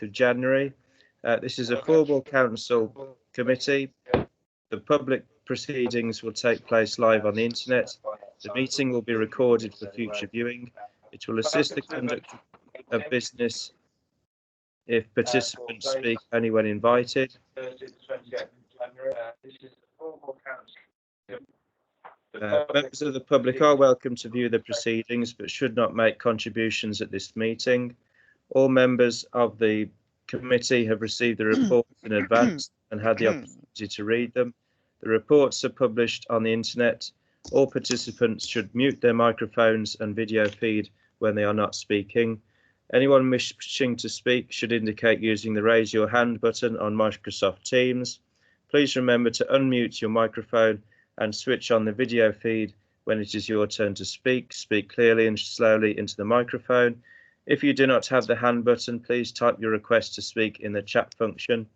of January. This is a formal council committee. The public proceedings will take place live on the internet. The meeting will be recorded for future viewing. It will assist the conduct of business if participants speak only when invited. Members of the public are welcome to view the proceedings but should not make contributions at this meeting. All members of the committee have received the reports in advance and had the opportunity to read them. The reports are published on the internet. All participants should mute their microphones and video feed when they are not speaking. Anyone wishing to speak should indicate using the raise your hand button on Microsoft Teams. Please remember to unmute your microphone and switch on the video feed when it is your turn to speak. Speak clearly and slowly into the microphone. If you do not have the hand button, please type your request to speak in the chat function.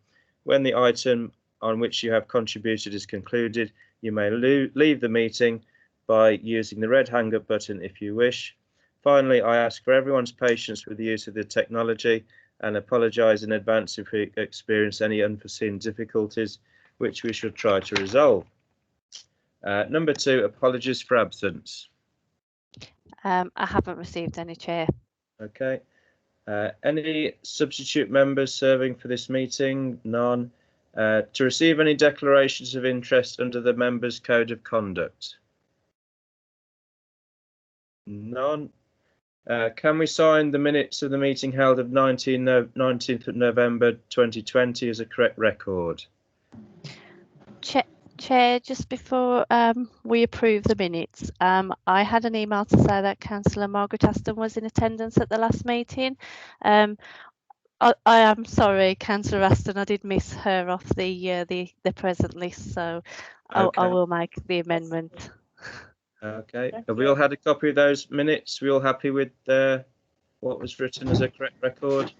When the item on which you have contributed is concluded, you may leave the meeting by using the red hang up button if you wish. Finally, I ask for everyone's patience with the use of the technology and apologise in advance if we experience any unforeseen difficulties, which we should try to resolve. Number 2, apologies for absence. I haven't received any, Chair. Okay. Any substitute members serving for this meeting? None. To receive any declarations of interest under the Members' Code of Conduct? None. Can we sign the minutes of the meeting held of 19th of November 2020 as a correct record? Chair, just before we approve the minutes, I had an email to say that Councillor Margaret Aston was in attendance at the last meeting. I am sorry, Councillor Aston, I did miss her off the present list, so Okay. I will make the amendment. Okay. Have we all had a copy of those minutes? We all happy with what was written as a correct record?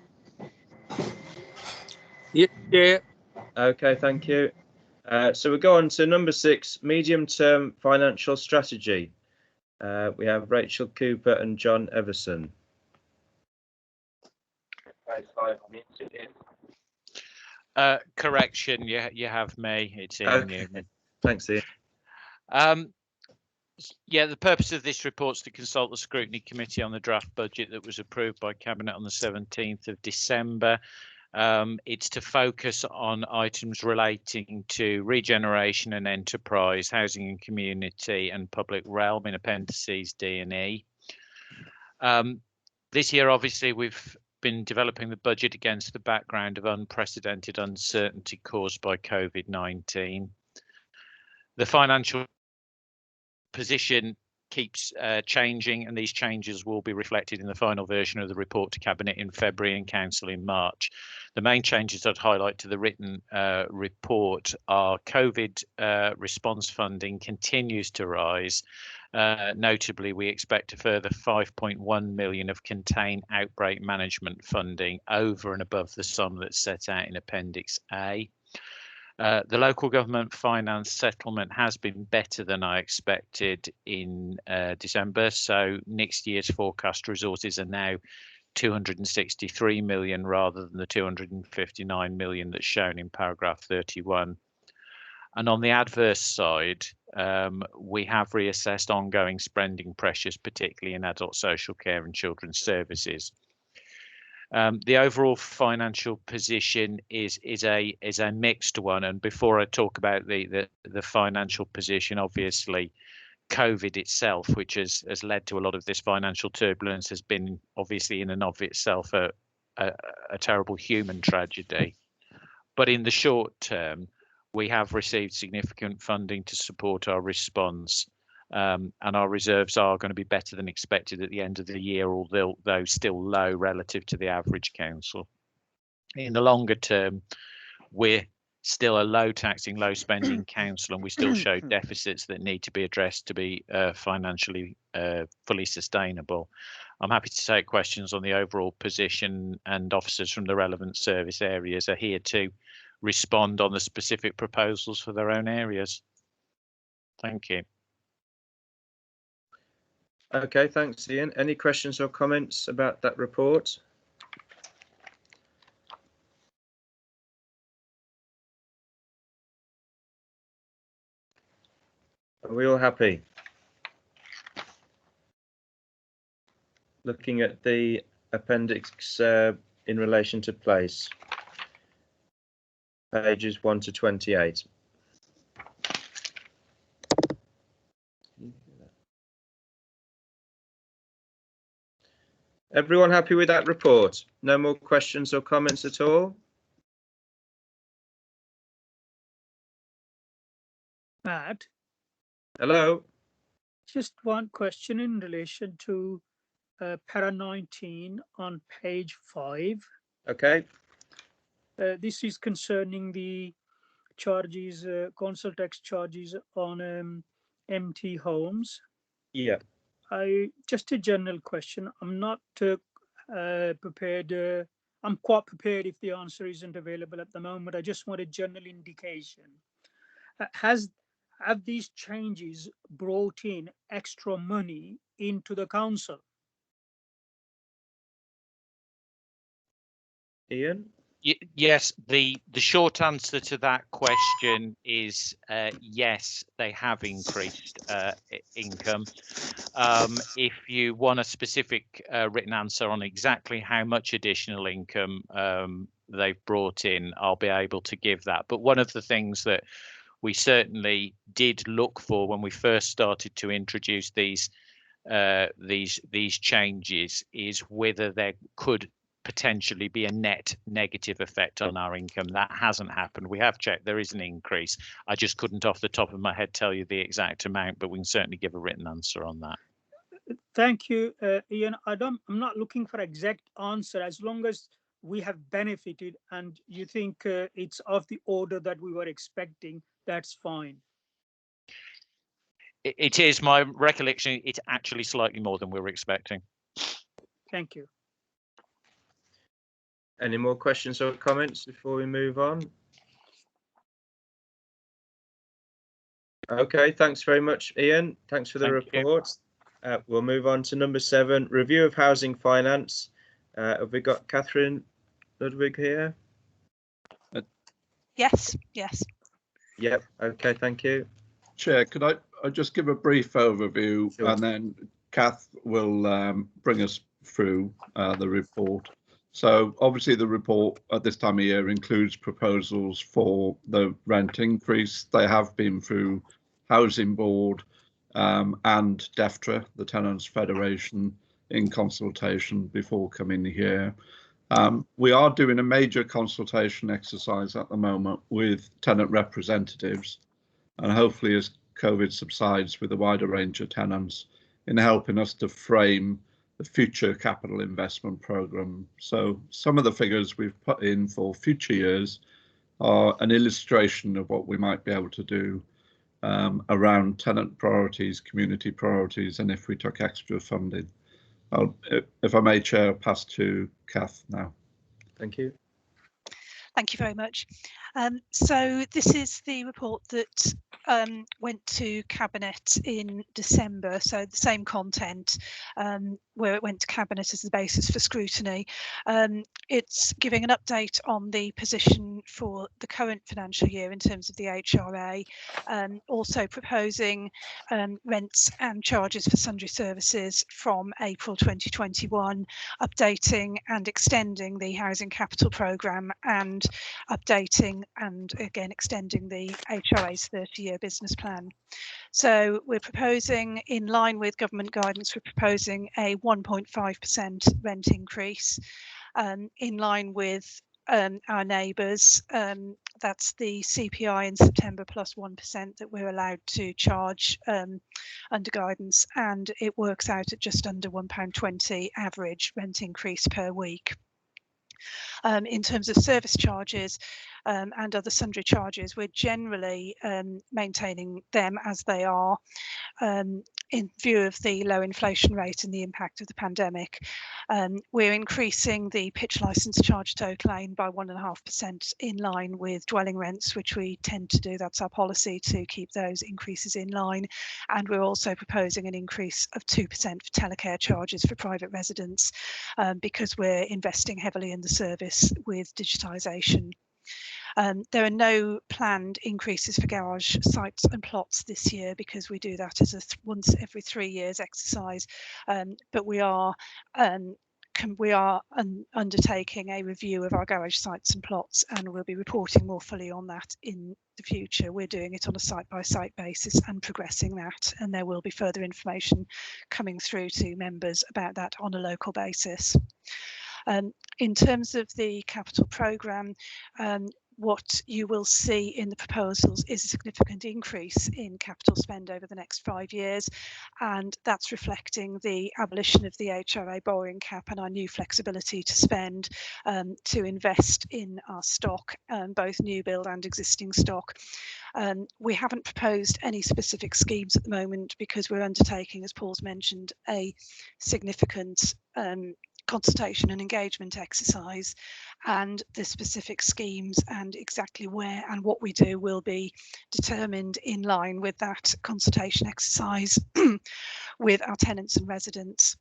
Yeah. Okay, thank you. So we'll go on to number 6, medium-term financial strategy. We have Rachel Cooper and John Everson. Correction, you have me. It's Ian Newman. Thanks, Ian. Yeah, the purpose of this report is to consult the Scrutiny Committee on the draft budget that was approved by Cabinet on the 17th of December. It's to focus on items relating to regeneration and enterprise, housing and community, and public realm in appendices D and E. This year, obviously, we've been developing the budget against the background of unprecedented uncertainty caused by COVID-19. The financial position keeps changing, and these changes will be reflected in the final version of the report to Cabinet in February and Council in March. The main changes I'd highlight to the written report are COVID response funding continues to rise. Notably, we expect a further 5.1 million of contained outbreak management funding over and above the sum that's set out in Appendix A. The local government finance settlement has been better than I expected in December, so next year's forecast resources are now 263 million rather than the 259 million that's shown in paragraph 31. And on the adverse side, we have reassessed ongoing spending pressures, particularly in adult social care and children's services. The overall financial position is a mixed one, and before I talk about the financial position, obviously COVID itself, which has led to a lot of this financial turbulence, has been obviously in and of itself a terrible human tragedy. But in the short term, we have received significant funding to support our response. And our reserves are going to be better than expected at the end of the year, although still low relative to the average council. In the longer term, we're still a low taxing, low spending council, and we still show deficits that need to be addressed to be financially fully sustainable. I'm happy to take questions on the overall position, and officers from the relevant service areas are here to respond on the specific proposals for their own areas. Thank you. Okay, thanks, Ian. Any questions or comments about that report? Are we all happy? Looking at the appendix in relation to place, pages 1 to 28. Everyone happy with that report? No more questions or comments at all? Matt, Hello? just one question in relation to para 19 on page 5. Okay. This is concerning the charges, council tax charges on empty homes. Yeah. Just a general question. I'm not prepared. I'm quite prepared if the answer isn't available at the moment. I just want a general indication. Have these changes brought in extra money into the council? Ian? Yes, the short answer to that question is yes, they have increased income. If you want a specific written answer on exactly how much additional income they've brought in, I'll be able to give that. But one of the things that we certainly did look for when we first started to introduce these changes is whether there could potentially be a net negative effect on our income. That hasn't happened. We have checked, there is an increase. I just couldn't off the top of my head tell you the exact amount, but we can certainly give a written answer on that. Thank you, Ian. I'm not looking for exact answer. As long as we have benefited and you think it's of the order that we were expecting, that's fine. It is my recollection. It's actually slightly more than we were expecting. Thank you. Any more questions or comments before we move on? Okay, thanks very much, Ian. Thanks for the report. We'll move on to number 7, review of housing finance. Have we got Catherine Ludwig here? Yes. Yep. Okay, thank you. Chair, could I just give a brief overview, Sure. and then Kath will bring us through the report. So obviously the report at this time of year includes proposals for the rent increase. They have been through Housing Board and DEFTRA, the Tenants Federation, in consultation before coming here. We are doing a major consultation exercise at the moment with tenant representatives, and hopefully as COVID subsides, with a wider range of tenants, in helping us to frame the future capital investment programme. So some of the figures we've put in for future years are an illustration of what we might be able to do around tenant priorities, community priorities, and if we took extra funding. If I may, Chair, I'll pass to Kath now. Thank you. Thank you very much. So this is the report that went to Cabinet in December, so the same content where it went to Cabinet as the basis for scrutiny. It's giving an update on the position for the current financial year in terms of the HRA, also proposing rents and charges for sundry services from April 2021, updating and extending the Housing Capital Programme, and updating and again extending the HRA's 30-year business plan. So we're proposing, in line with government guidance, we're proposing a 1.5% rent increase, in line with our neighbours. That's the CPI in September plus 1% that we're allowed to charge under guidance, and it works out at just under £1.20 average rent increase per week. In terms of service charges and other sundry charges, we're generally maintaining them as they are in view of the low inflation rate and the impact of the pandemic. We're increasing the pitch licence charge total aim by 1.5% in line with dwelling rents, which we tend to do. That's our policy, to keep those increases in line. And we're also proposing an increase of 2% for telecare charges for private residents because we're investing heavily in the service with digitisation. There are no planned increases for garage sites and plots this year because we do that as a once every 3 years exercise, but we are undertaking a review of our garage sites and plots, and we'll be reporting more fully on that in the future. We're doing it on a site-by-site basis and progressing that, and there will be further information coming through to members about that on a local basis. In terms of the capital programme, what you will see in the proposals is a significant increase in capital spend over the next 5 years, and that's reflecting the abolition of the HRA borrowing cap and our new flexibility to spend to invest in our stock, both new build and existing stock. We haven't proposed any specific schemes at the moment because we're undertaking, as Paul's mentioned, a significant consultation and engagement exercise, and the specific schemes and exactly where and what we do will be determined in line with that consultation exercise with our tenants and residents.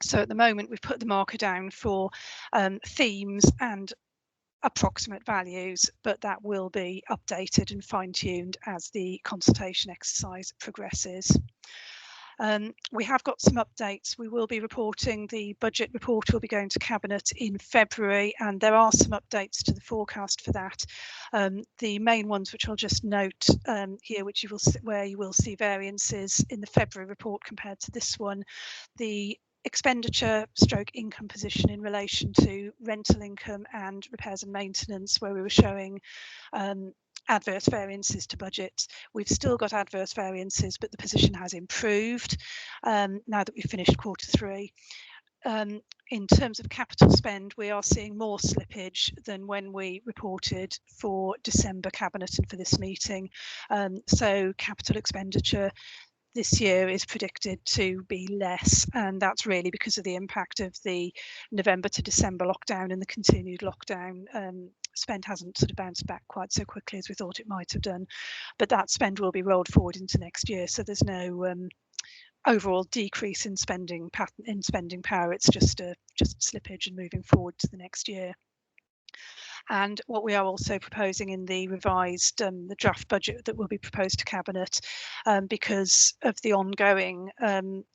So at the moment we've put the marker down for themes and approximate values, but that will be updated and fine-tuned as the consultation exercise progresses. We have got some updates. We will be reporting, the budget report will be going to Cabinet in February, and there are some updates to the forecast for that. The main ones, which I'll just note here, which you will see, where you will see variances in the February report compared to this one. The expenditure stroke income position in relation to rental income and repairs and maintenance, where we were showing adverse variances to budget. We've still got adverse variances, but the position has improved now that we've finished Q3. In terms of capital spend, we are seeing more slippage than when we reported for December Cabinet and for this meeting. So capital expenditure this year is predicted to be less, and that's really because of the impact of the November to December lockdown and the continued lockdown. Spend hasn't sort of bounced back quite so quickly as we thought it might have done, but that spend will be rolled forward into next year, so there's no overall decrease in spending power. It's just slippage and moving forward to the next year. And what we are also proposing in the revised, the draft budget that will be proposed to Cabinet, because of the ongoing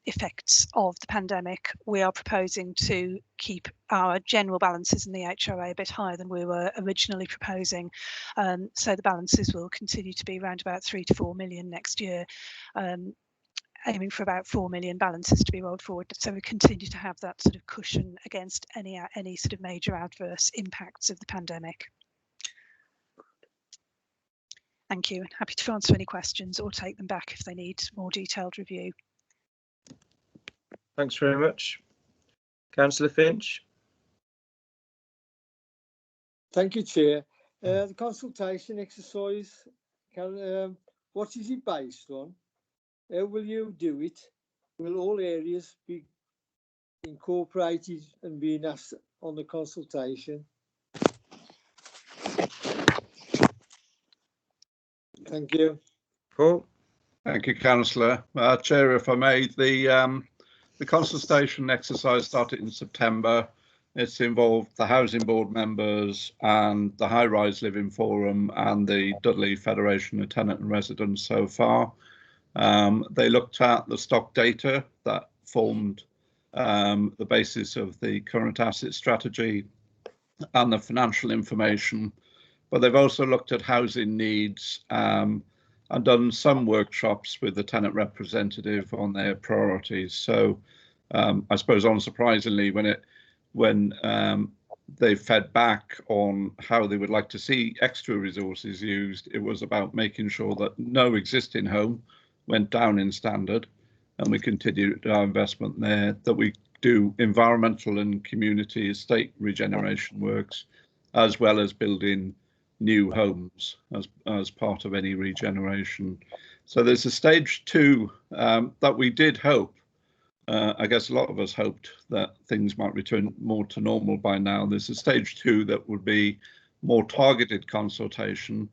effects of the pandemic, we are proposing to keep our general balances in the HRA a bit higher than we were originally proposing. So the balances will continue to be around about 3 to 4 million next year. Aiming for about 4 million balances to be rolled forward, so we continue to have that sort of cushion against any sort of major adverse impacts of the pandemic. Thank you, and happy to answer any questions or take them back if they need more detailed review. Thanks very much. Councillor Finch. Thank you, Chair. The consultation exercise, what is it based on? How will you do it? Will all areas be incorporated and being asked on the consultation? Thank you. Paul. Thank you, Councillor. Chair, if I may, the consultation exercise started in September. It's involved the Housing Board members and the High Rise Living Forum and the Dudley Federation of Tenant and Residents so far. They looked at the stock data that formed the basis of the current asset strategy and the financial information, but they've also looked at housing needs and done some workshops with the tenant representative on their priorities. So I suppose unsurprisingly, when they fed back on how they would like to see extra resources used, it was about making sure that no existing home went down in standard, and we continued our investment there, that we do environmental and community estate regeneration works, as well as building new homes as part of any regeneration. So there's a stage 2 that we did hope, I guess a lot of us hoped that things might return more to normal by now. There's a stage 2 that would be more targeted consultation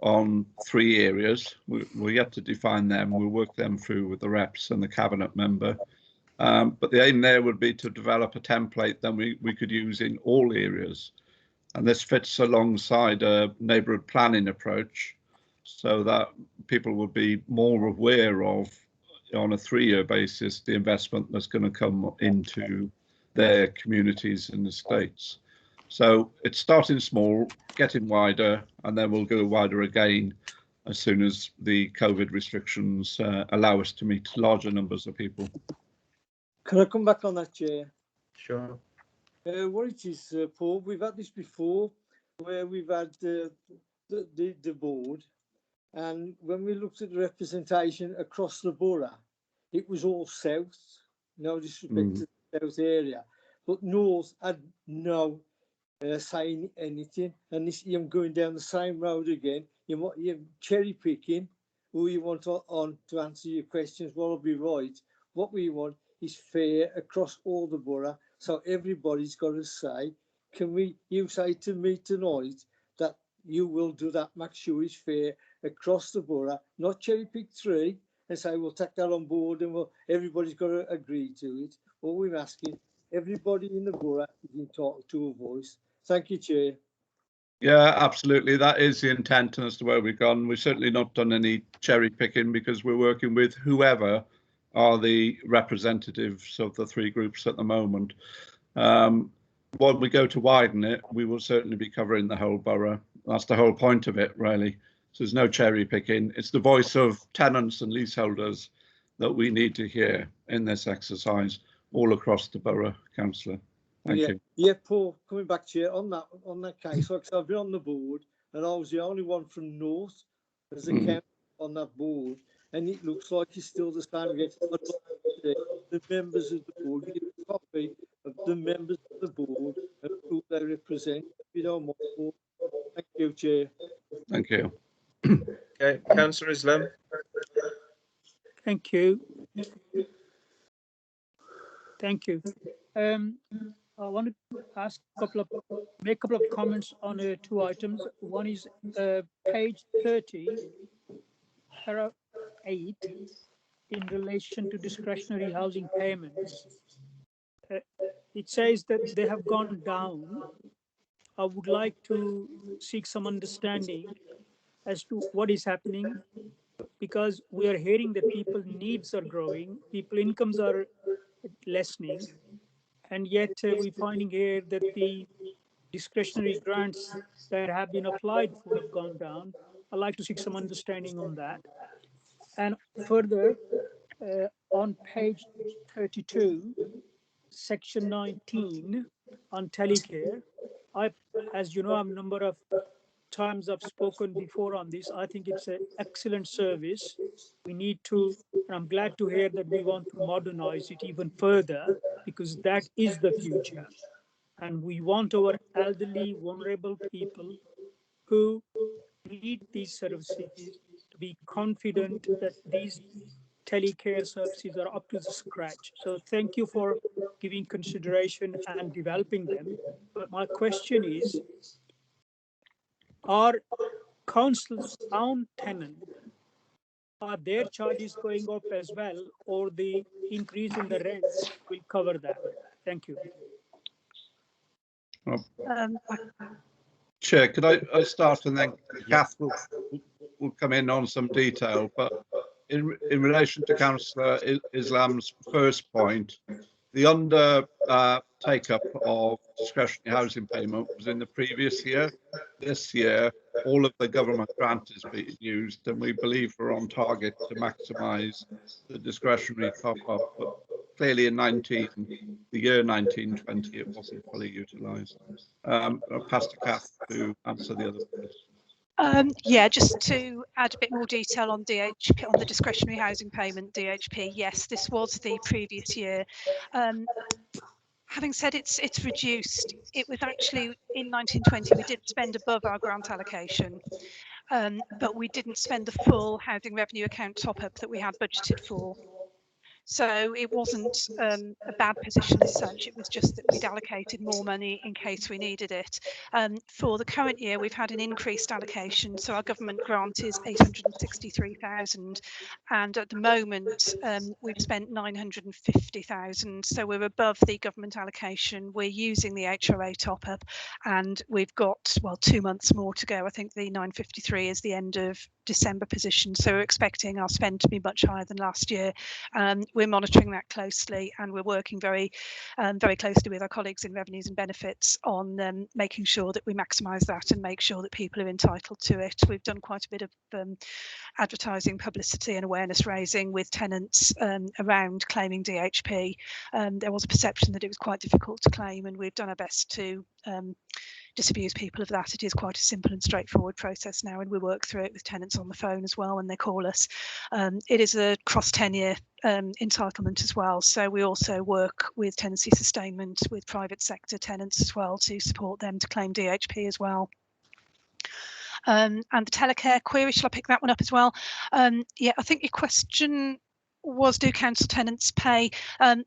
on 3 areas. We're yet to define them. We'll work them through with the reps and the cabinet member. But the aim there would be to develop a template that we could use in all areas. and this fits alongside a neighbourhood planning approach, so that people will be more aware of, on a 3-year basis, the investment that's going to come into their communities and estates. So it's starting small, getting wider, and then we'll go wider again as soon as the COVID restrictions allow us to meet larger numbers of people. Can I come back on that, Chair? Sure. What it is, Paul, we've had this before, where we've had the board, and when we looked at the representation across the borough, it was all south, no disrespect to the south area, but north had no saying anything. And this, you're going down the same road again. You're cherry picking who you want on to answer your questions. Well, I'll be right. What we want is fair across all the borough, so everybody's got to say. You say to me tonight that you will do that, make sure it's fair across the borough, not cherry pick 3 and say we'll take that on board and everybody's got to agree to it. All we're asking, everybody in the borough is entitled to a voice. Thank you, Chair. Yeah, absolutely. That is the intent and as to where we've gone. We've certainly not done any cherry picking because we're working with whoever are the representatives of the 3 groups at the moment. When we go to widen it, we will certainly be covering the whole borough. That's the whole point of it, really. So there's no cherry picking. It's the voice of tenants and leaseholders that we need to hear in this exercise all across the borough, Councillor. Thank you. Yeah, Paul, coming back to you on that case, like I've been on the board and I was the only one from North as a council on that board, and it looks like it's still the same again. The members of the board, we get a copy of the members of the board and who they represent. If you don't mind, Paul. Thank you, Chair. Thank you. Okay, Councillor Islam. Thank you. Thank you. I want to make a couple of comments on 2 items. One is page 30, para 8, in relation to discretionary housing payments. It says that they have gone down. I would like to seek some understanding as to what is happening, because we are hearing that people needs are growing, people incomes are lessening, and yet we're finding here that the discretionary grants that have been applied for have gone down. I'd like to seek some understanding on that. And further, on page 32, section 19 on telecare, as you know, a number of times I've spoken before on this. I think it's an excellent service. We need to, and I'm glad to hear that we want to modernize it even further, because that is the future. And we want our elderly, vulnerable people who need these services to be confident that these telecare services are up to the scratch. So thank you for giving consideration and developing them. But my question is, are council's own tenants, are their charges going up as well, or the increase in the rents will cover that? Thank you. Chair, could I start and then Kath will come in on some detail, but in relation to Councillor Islam's first point, the take-up of discretionary housing payment was in the previous year. This year, all of the government grant is being used, and we believe we're on target to maximise the discretionary top-up. But clearly in the year 1920, it wasn't fully utilised. I'll pass to Kath to answer the other questions. Yeah, just to add a bit more detail on DHP, on the discretionary housing payment, DHP. Yes, this was the previous year. Having said it's reduced, it was actually in 1920 we did spend above our grant allocation, but we didn't spend the full housing revenue account top up that we had budgeted for. So it wasn't a bad position as such. It was just that we'd allocated more money in case we needed it. For the current year, we've had an increased allocation. So our government grant is 863,000, and at the moment we've spent 950,000. So we're above the government allocation. We're using the HRA top up, and we've got, well, 2 months more to go. I think the 953 is the end of December position. So we're expecting our spend to be much higher than last year. We're monitoring that closely, and we're working very closely with our colleagues in revenues and benefits on making sure that we maximise that and make sure that people are entitled to it. We've done quite a bit of advertising, publicity and awareness raising with tenants around claiming DHP. There was a perception that it was quite difficult to claim, and we've done our best to disabuse people of that. It is quite a simple and straightforward process now, and we work through it with tenants on the phone as well when they call us. It is a cross tenure entitlement as well, so we also work with tenancy sustainment with private sector tenants as well to support them to claim DHP as well. And the telecare query, shall I pick that one up as well? Yeah, I think your question was, do council tenants pay?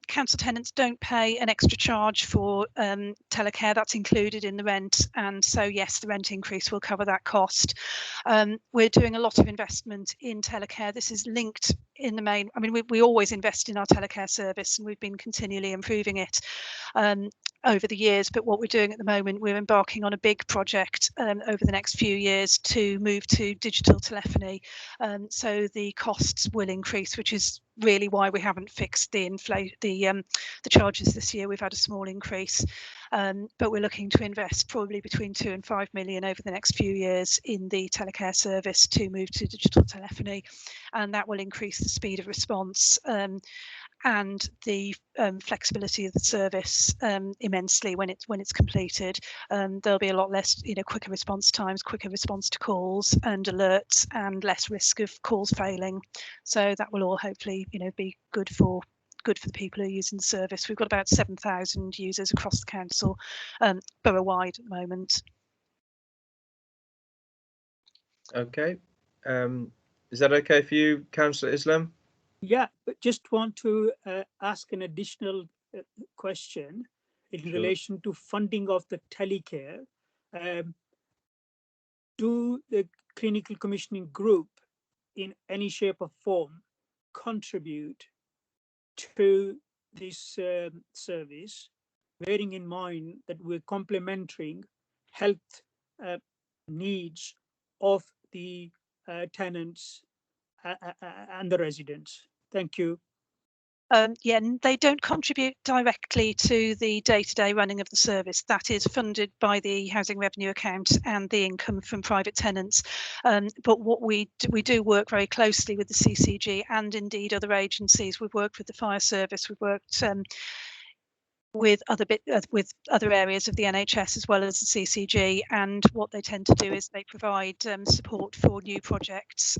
Council tenants don't pay an extra charge for telecare. That's included in the rent, and so yes, the rent increase will cover that cost. We're doing a lot of investment in telecare. This is linked in the main. I mean, we always invest in our telecare service, and we've been continually improving it over the years. But what we're doing at the moment, we're embarking on a big project over the next few years to move to digital telephony. So the costs will increase, which is really why we haven't fixed the charges this year. We've had a small increase, but we're looking to invest probably between 2 and 5 million over the next few years in the telecare service to move to digital telephony, and that will increase the speed of response and the flexibility of the service immensely when it's completed. There'll be a lot less, quicker response times, quicker response to calls and alerts, and less risk of calls failing. So that will all hopefully, be good for the people who are using the service. We've got about 7,000 users across the council, borough-wide at the moment. Okay. Is that okay for you, Councillor Islam? Yeah, but just want to ask an additional question in relation to funding of the telecare. Do the clinical commissioning group in any shape or form contribute to this service, bearing in mind that we're complementing health needs of the tenants and the residents? Thank you. Yeah, they don't contribute directly to the day-to-day running of the service. That is funded by the housing revenue account and the income from private tenants. But what we do work very closely with the CCG and indeed other agencies. We've worked with the fire service. We've worked with other areas of the NHS as well as the CCG, and what they tend to do is they provide support for new projects,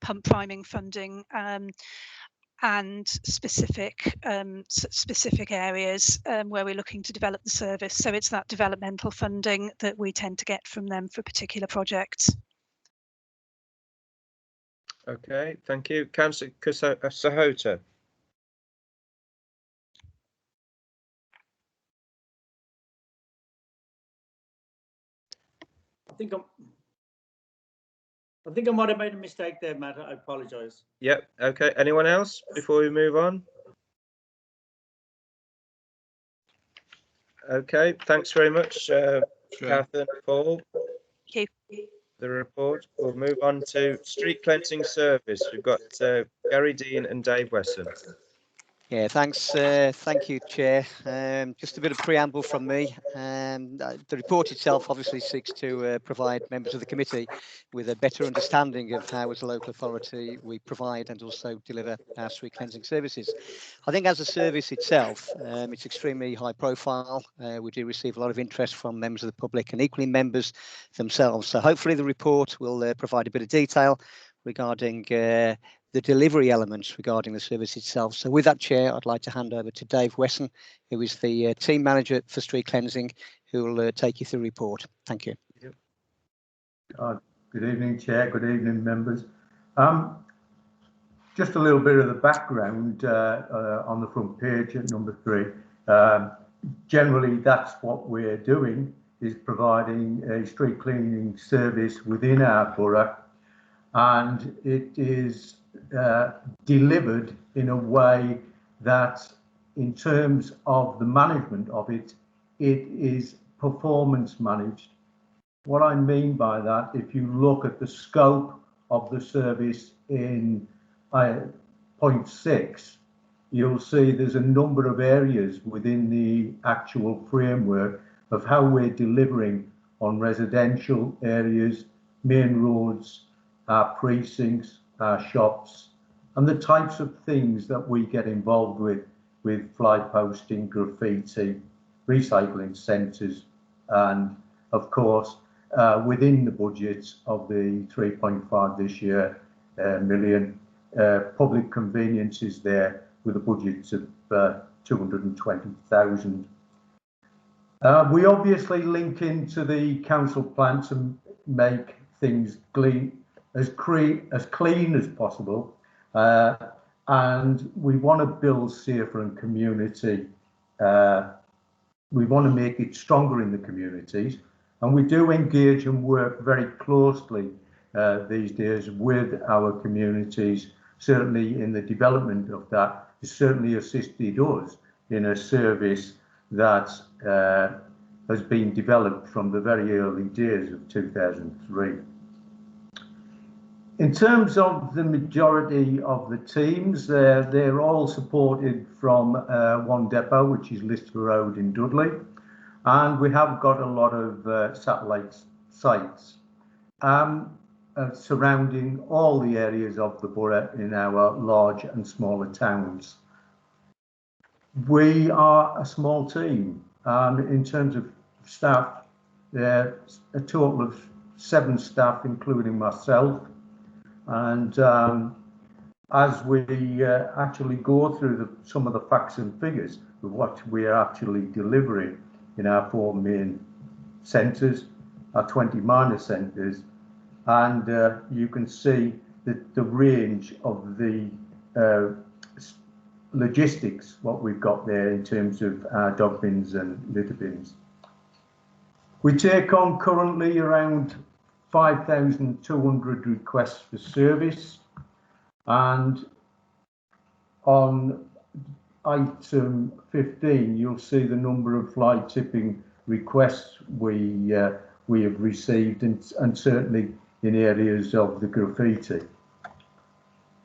pump priming funding, and specific areas where we're looking to develop the service. So it's that developmental funding that we tend to get from them for particular projects. Okay, thank you. Councillor Sahota. I think I might have made a mistake there, Matt. I apologise. Yep. Okay. Anyone else before we move on? Okay. Thanks very much, Catherine, Paul. Thank you. The report. We'll move on to street cleansing service. We've got Gary Dean and Dave Wesson. Yeah, thanks. Thank you, Chair. Just a bit of preamble from me. The report itself obviously seeks to provide members of the committee with a better understanding of how, as a local authority, we provide and also deliver our street cleansing services. I think as a service itself, it's extremely high profile. We do receive a lot of interest from members of the public and equally members themselves. So hopefully the report will provide a bit of detail regarding the delivery elements regarding the service itself. So with that, Chair, I'd like to hand over to Dave Wesson, who is the team manager for street cleansing, who will take you through the report. Thank you. Good evening, Chair. Good evening, members. just a little bit of the background on the front page at number 3. Generally, that's what we're doing, is providing a street cleaning service within our borough, and it is delivered in a way that, in terms of the management of it, it is performance managed. What I mean by that, if you look at the scope of the service in point 6, you'll see there's a number of areas within the actual framework of how we're delivering on residential areas, main roads, our precincts, our shops, and the types of things that we get involved with fly posting, graffiti, recycling centres, and of course within the budgets of the 3.5 this year million, public convenience is there with a budget of 220,000. We obviously link into the council plan to make things as clean as possible, and we want to build safer and community. We want to make it stronger in the communities, and we do engage and work very closely these days with our communities. Certainly in the development of that, it's certainly assisted us in a service that has been developed from the very early days of 2003. In terms of the majority of the teams, they're all supported from one depot, which is Lister Road in Dudley, and we have got a lot of satellite sites surrounding all the areas of the borough in our large and smaller towns. We are a small team. In terms of staff, there's a total of 7 staff, including myself. And as we actually go through some of the facts and figures of what we are actually delivering in our 4 main centres, our 20 minor centres, and you can see the range of the logistics, what we've got there in terms of our dog bins and litter bins. We take on currently around 5,200 requests for service, and on item 15 you'll see the number of fly tipping requests we have received, and certainly in areas of the graffiti.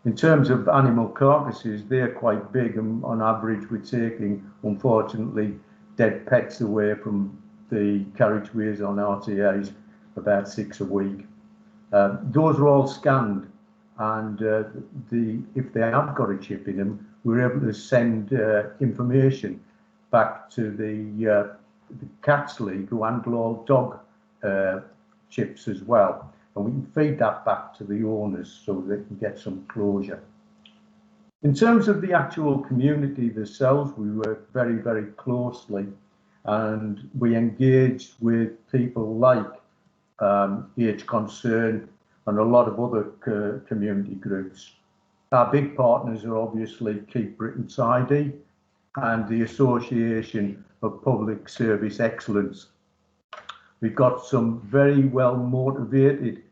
In terms of animal carcasses, they're quite big, and on average we're taking, unfortunately, dead pets away from the carriageways on RTAs, about 6 a week. Those are all scanned, and if they have got a chip in them, we're able to send information back to the Cats League, who handle all dog chips as well, and we can feed that back to the owners so they can get some closure. In terms of the actual community themselves, we work very, very closely, and we engage with people like Age Concern and a lot of other community groups. Our big partners are obviously Keep Britain Tidy and the Association of Public Service Excellence. We've got some very well motivated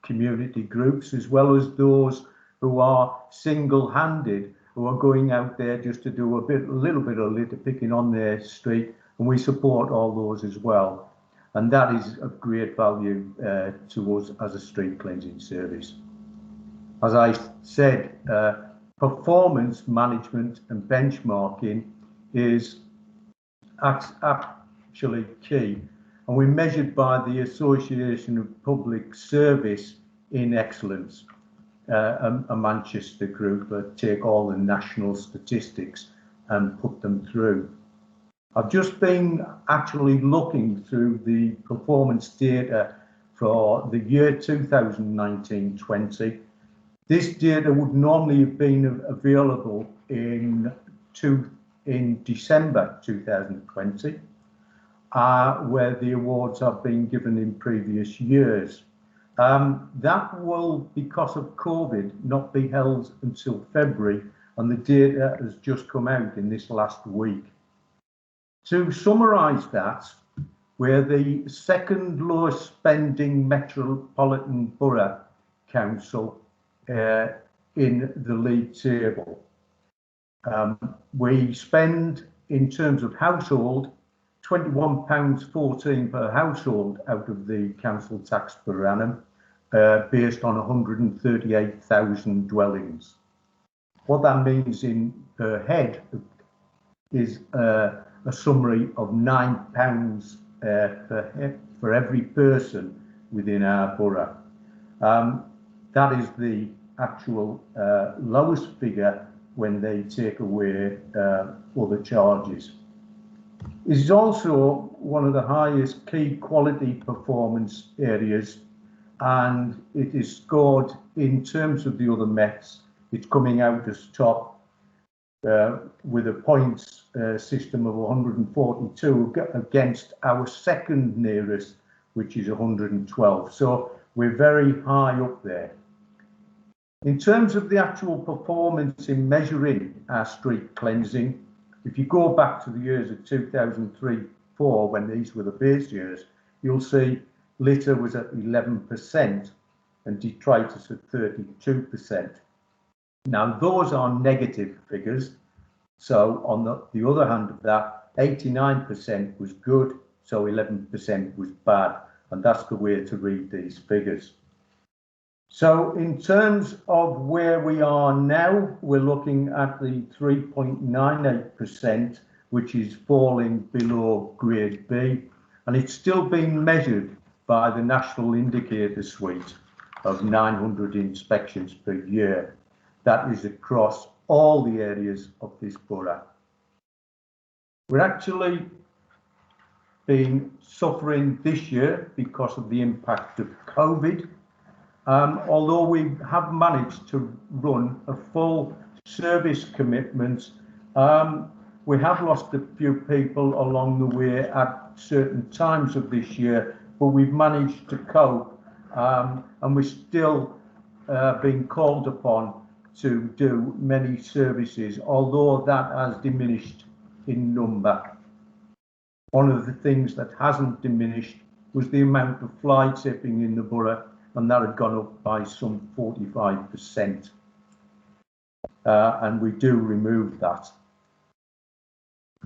community groups, as well as those who are single-handed, who are going out there just to do a little bit of litter picking on their street, and we support all those as well. And that is of great value to us as a street cleansing service. As I said, performance management and benchmarking is actually key, and we're measured by the Association of Public Service in Excellence, a Manchester group that take all the national statistics and put them through. I've just been actually looking through the performance data for the year 2019-20. This data would normally have been available in December 2020, where the awards have been given in previous years. That will, because of COVID, not be held until February, and the data has just come out in this last week. To summarise that, we're the second lowest spending metropolitan borough council in the league table. We spend, in terms of household, £21.14 per household out of the council tax per annum, based on 138,000 dwellings. What that means in per head is a summary of £9 per head for every person within our borough. That is the actual lowest figure when they take away other charges. It is also one of the highest key quality performance areas, and it is scored in terms of the other Mets. It's coming out as top with a points system of 142 against our second nearest, which is 112. So we're very high up there. In terms of the actual performance in measuring our street cleansing, if you go back to the years of 2003-4, when these were the base years, you'll see litter was at 11% and detritus at 32%. Now, those are negative figures. So on the other hand of that, 89% was good, so 11% was bad. And that's the way to read these figures. So in terms of where we are now, we're looking at the 3.98%, which is falling below grade B, and it's still being measured by the National Indicator Suite of 900 inspections per year. That is across all the areas of this borough. We're actually been suffering this year because of the impact of COVID. Although we have managed to run a full service commitment, we have lost a few people along the way at certain times of this year, but we've managed to cope, and we're still being called upon to do many services, although that has diminished in number. One of the things that hasn't diminished was the amount of fly tipping in the borough, and that had gone up by some 45%. And we do remove that.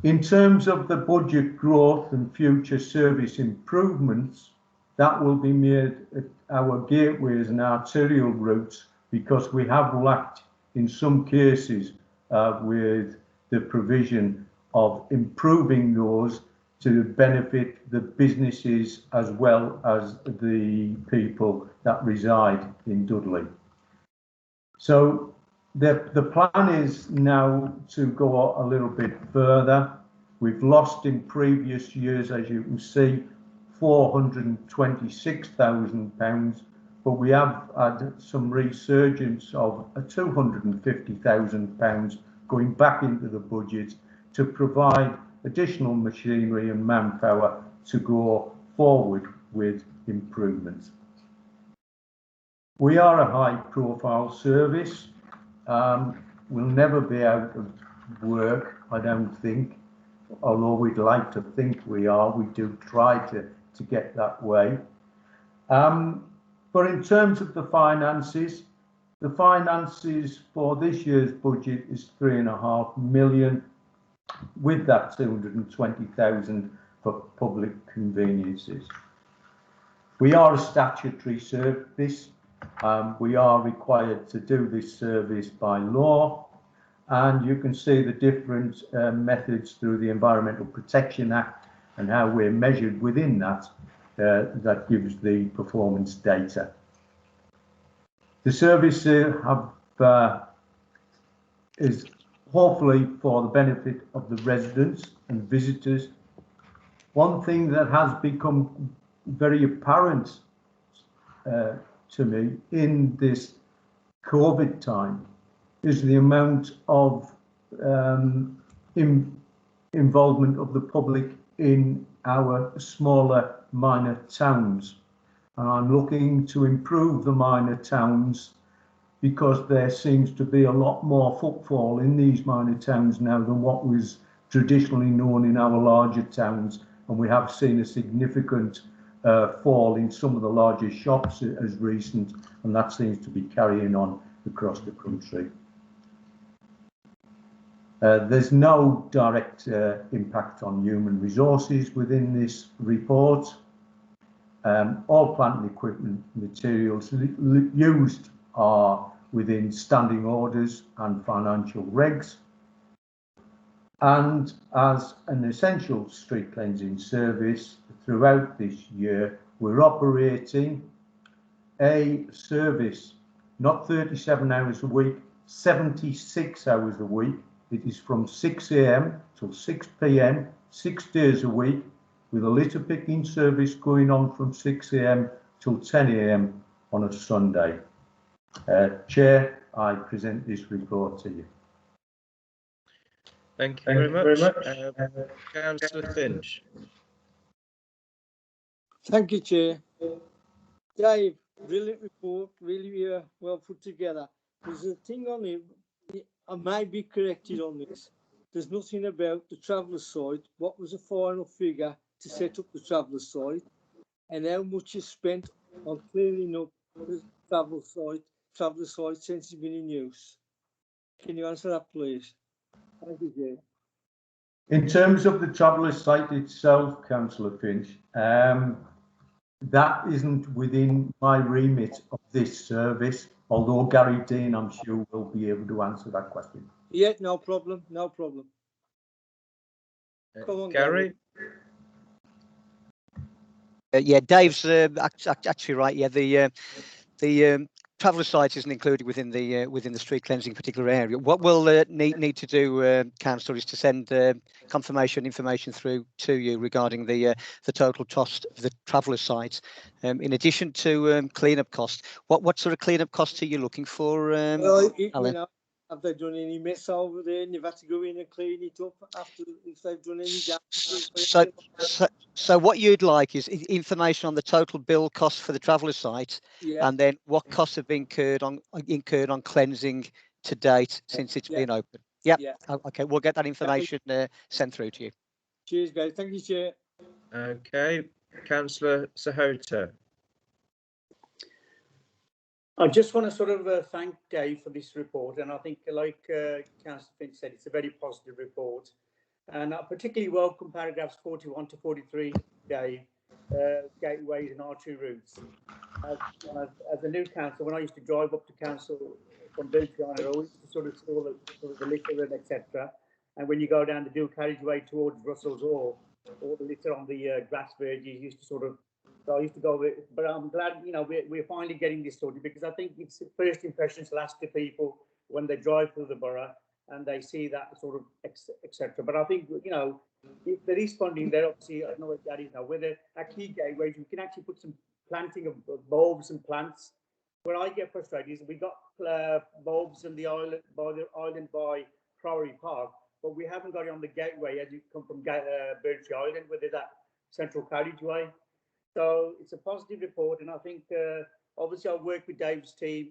In terms of the budget growth and future service improvements, that will be made at our gateways and arterial routes, because we have lacked in some cases with the provision of improving those to benefit the businesses as well as the people that reside in Dudley. So the plan is now to go a little bit further. We've lost in previous years, as you can see, £426,000, but we have had some resurgence of £250,000 going back into the budget to provide additional machinery and manpower to go forward with improvements. We are a high profile service. We'll never be out of work, I don't think, although we'd like to think we are. We do try to get that way. But in terms of the finances for this year's budget is £3.5 million, with that 220,000 for public conveniences. We are a statutory service. We are required to do this service by law, and you can see the different methods through the Environmental Protection Act and how we're measured within that. That gives the performance data. The service is hopefully for the benefit of the residents and visitors. One thing that has become very apparent to me in this COVID time is the amount of involvement of the public in our smaller minor towns. and I'm looking to improve the minor towns because there seems to be a lot more footfall in these minor towns now than what was traditionally known in our larger towns, and we have seen a significant fall in some of the larger shops as recent, and that seems to be carrying on across the country. There's no direct impact on human resources within this report. All plant and equipment materials used are within standing orders and financial regs. And as an essential street cleansing service throughout this year, we're operating a service, not 37 hours a week, 76 hours a week. It is from 6 a.m. till 6 p.m, 6 days a week, with a litter picking service going on from 6 a.m. till 10 a.m. on a Sunday. Chair, I present this report to you. Thank you very much. Councillor Finch. Thank you, Chair. Dave, brilliant report, really well put together. There's a thing on it, I might be corrected on this. There's nothing about the traveller's site. What was the final figure to set up the traveller's site, and how much is spent on cleaning up the traveller's site since it's been in use? Can you answer that, please? Thank you, Chair. In terms of the traveller's site itself, Councillor Finch, that isn't within my remit of this service, although Gary Dean, I'm sure, will be able to answer that question. Yeah, no problem, no problem. Come on, Gary. Yeah, Dave's actually right. Yeah, the traveller site isn't included within the street cleansing particular area. What we'll need to do, Councillor, is to send confirmation information through to you regarding the total cost of the traveller site. In addition to clean-up costs, what sort of clean-up costs are you looking for, well, you Alan? know, have they done any mess over there and you've had to go in and clean it up after, if they've done any damage? So what you'd like is information on the total bill cost for the traveller site, Yeah. and then what costs have been incurred on cleansing to date since it's been open. Yep. Yeah. Okay, we'll get that information sent through to you. Cheers, guys. Thank you, Chair. Okay, Councillor Sahota. I just want to sort of thank Dave for this report, and I think, like Councillor Finch said, it's a very positive report. And I particularly welcome paragraphs 41 to 43, Dave, gateways and R2 routes. As a new council, when I used to drive up to council from Brierley, I always used to sort of store the litter and etc. And when you go down the dual carriageway towards Brussels or the litter on the grass verges, used to sort of. So I used to go with, but I'm glad, you know, we're finally getting this sorted, because I think it's first impressions last to people when they drive through the borough and they see that sort of etc. But I think, you know, if there is funding there, obviously, I don't know what that is now, whether at key gateways we can actually put some planting of bulbs and plants. Where I get frustrated is we got bulbs in the island by Priory Park, but we haven't got it on the gateway as you come from Brierley Island, where there's that central carriageway. So it's a positive report, and I think obviously I've worked with Dave's team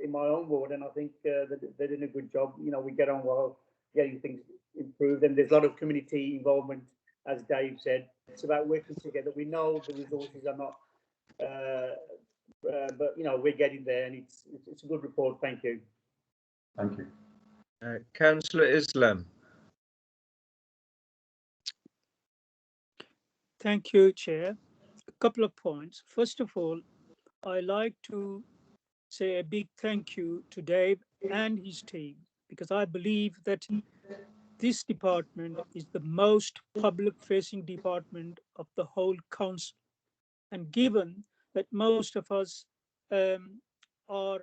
in my own ward, and I think they're doing a good job. You know, we get on well, getting things improved, and there's a lot of community involvement, as Dave said. It's about working together. We know the resources are not, but you know, we're getting there, and it's a good report. Thank you. Thank you. Councillor Islam. Thank you, Chair. A couple of points. First of all, I like to say a big thank you to Dave and his team, because I believe that this department is the most public-facing department of the whole council. And given that most of us are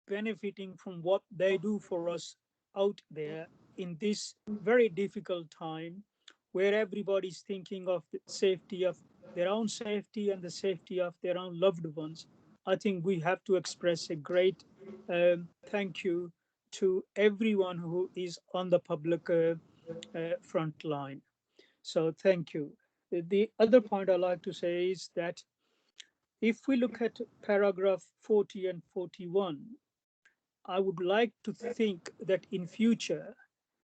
benefiting from what they do for us out there in this very difficult time, where everybody's thinking of the safety of their own safety and the safety of their own loved ones, I think we have to express a great thank you to everyone who is on the public front line. So thank you. The other point I like to say is that if we look at paragraph 40 and 41, I would like to think that in future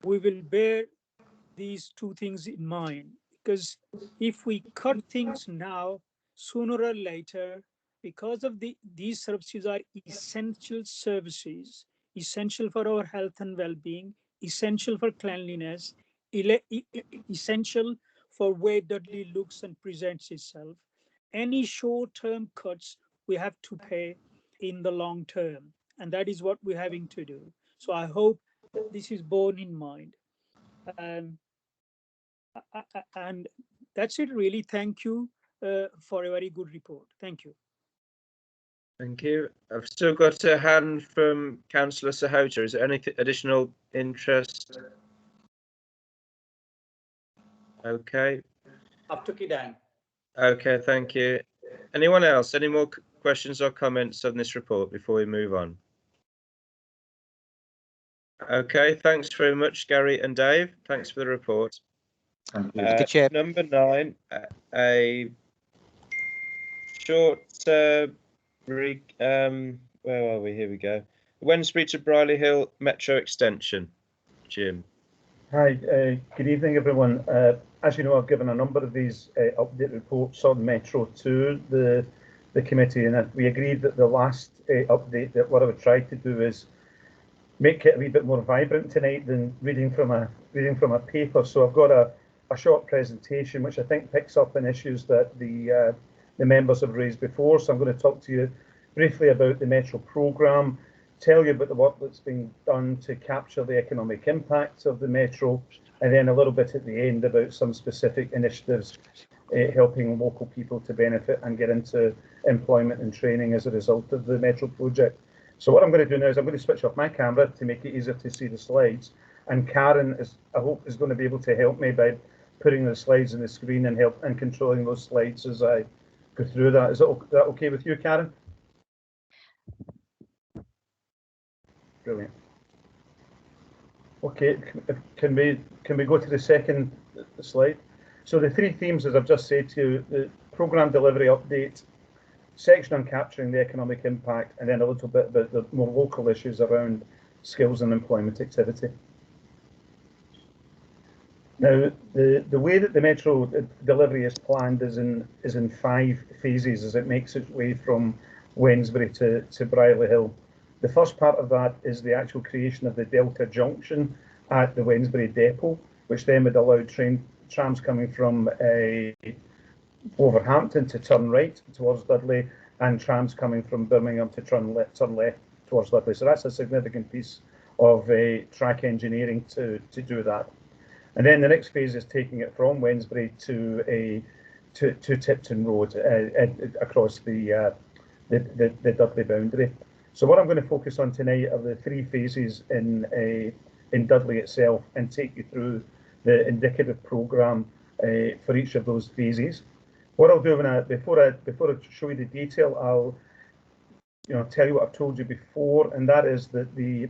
we will bear these two things in mind, because if we cut things now, sooner or later, because of these services are essential services, essential for our health and well-being, essential for cleanliness, essential for way Dudley looks and presents itself. Any short-term cuts we have to pay in the long term, and that is what we're having to do. So I hope that this is borne in mind. And that's it really. Thank you for a very good report. Thank you. Thank you. I've still got a hand from Councillor Sahota. Is there any additional interest? Okay. I've took it down. Okay, thank you. Anyone else? Any more questions or comments on this report before we move on? Okay, thanks very much, Gary and Dave. Thanks for the report. Thank you. Chair. Number 9, a short, where are we? Here we go. Wednesbury to Brierley Hill Metro Extension. Jim. Hi, good evening, everyone. As you know, I've given a number of these update reports on Metro to the committee, and we agreed that the last update, that what I would try to do is make it a wee bit more vibrant tonight than reading from a paper. So I've got a short presentation which I think picks up on issues that the members have raised before. So I'm going to talk to you briefly about the Metro programme, tell you about the work that's been done to capture the economic impacts of the Metro, and then a little bit at the end about some specific initiatives helping local people to benefit and get into employment and training as a result of the Metro project. So what I'm going to do now is I'm going to switch off my camera to make it easier to see the slides, and Karen I hope is going to be able to help me by putting the slides on the screen and controlling those slides as I go through that. Is that okay with you, Karen? Brilliant. Okay, can we go to the second slide? So the three themes, as I've just said to you, the programme delivery update, section on capturing the economic impact, and then a little bit about the more local issues around skills and employment activity. Now, the way that the Metro delivery is planned is in 5 phases as it makes its way from Wednesbury to Brierley Hill. The first part of that is the actual creation of the Delta Junction at the Wednesbury depot, which then would allow trams coming from Wolverhampton to turn right towards Dudley, and trams coming from Birmingham to turn left towards Dudley. So that's a significant piece of track engineering to do that. And then the next phase is taking it from Wednesbury to Tipton Road across the Dudley boundary. So what I'm going to focus on tonight are the 3 phases in Dudley itself, and take you through the indicative programme for each of those phases. What I'll do before I show you the detail, I'll tell you what I've told you before, and that is that the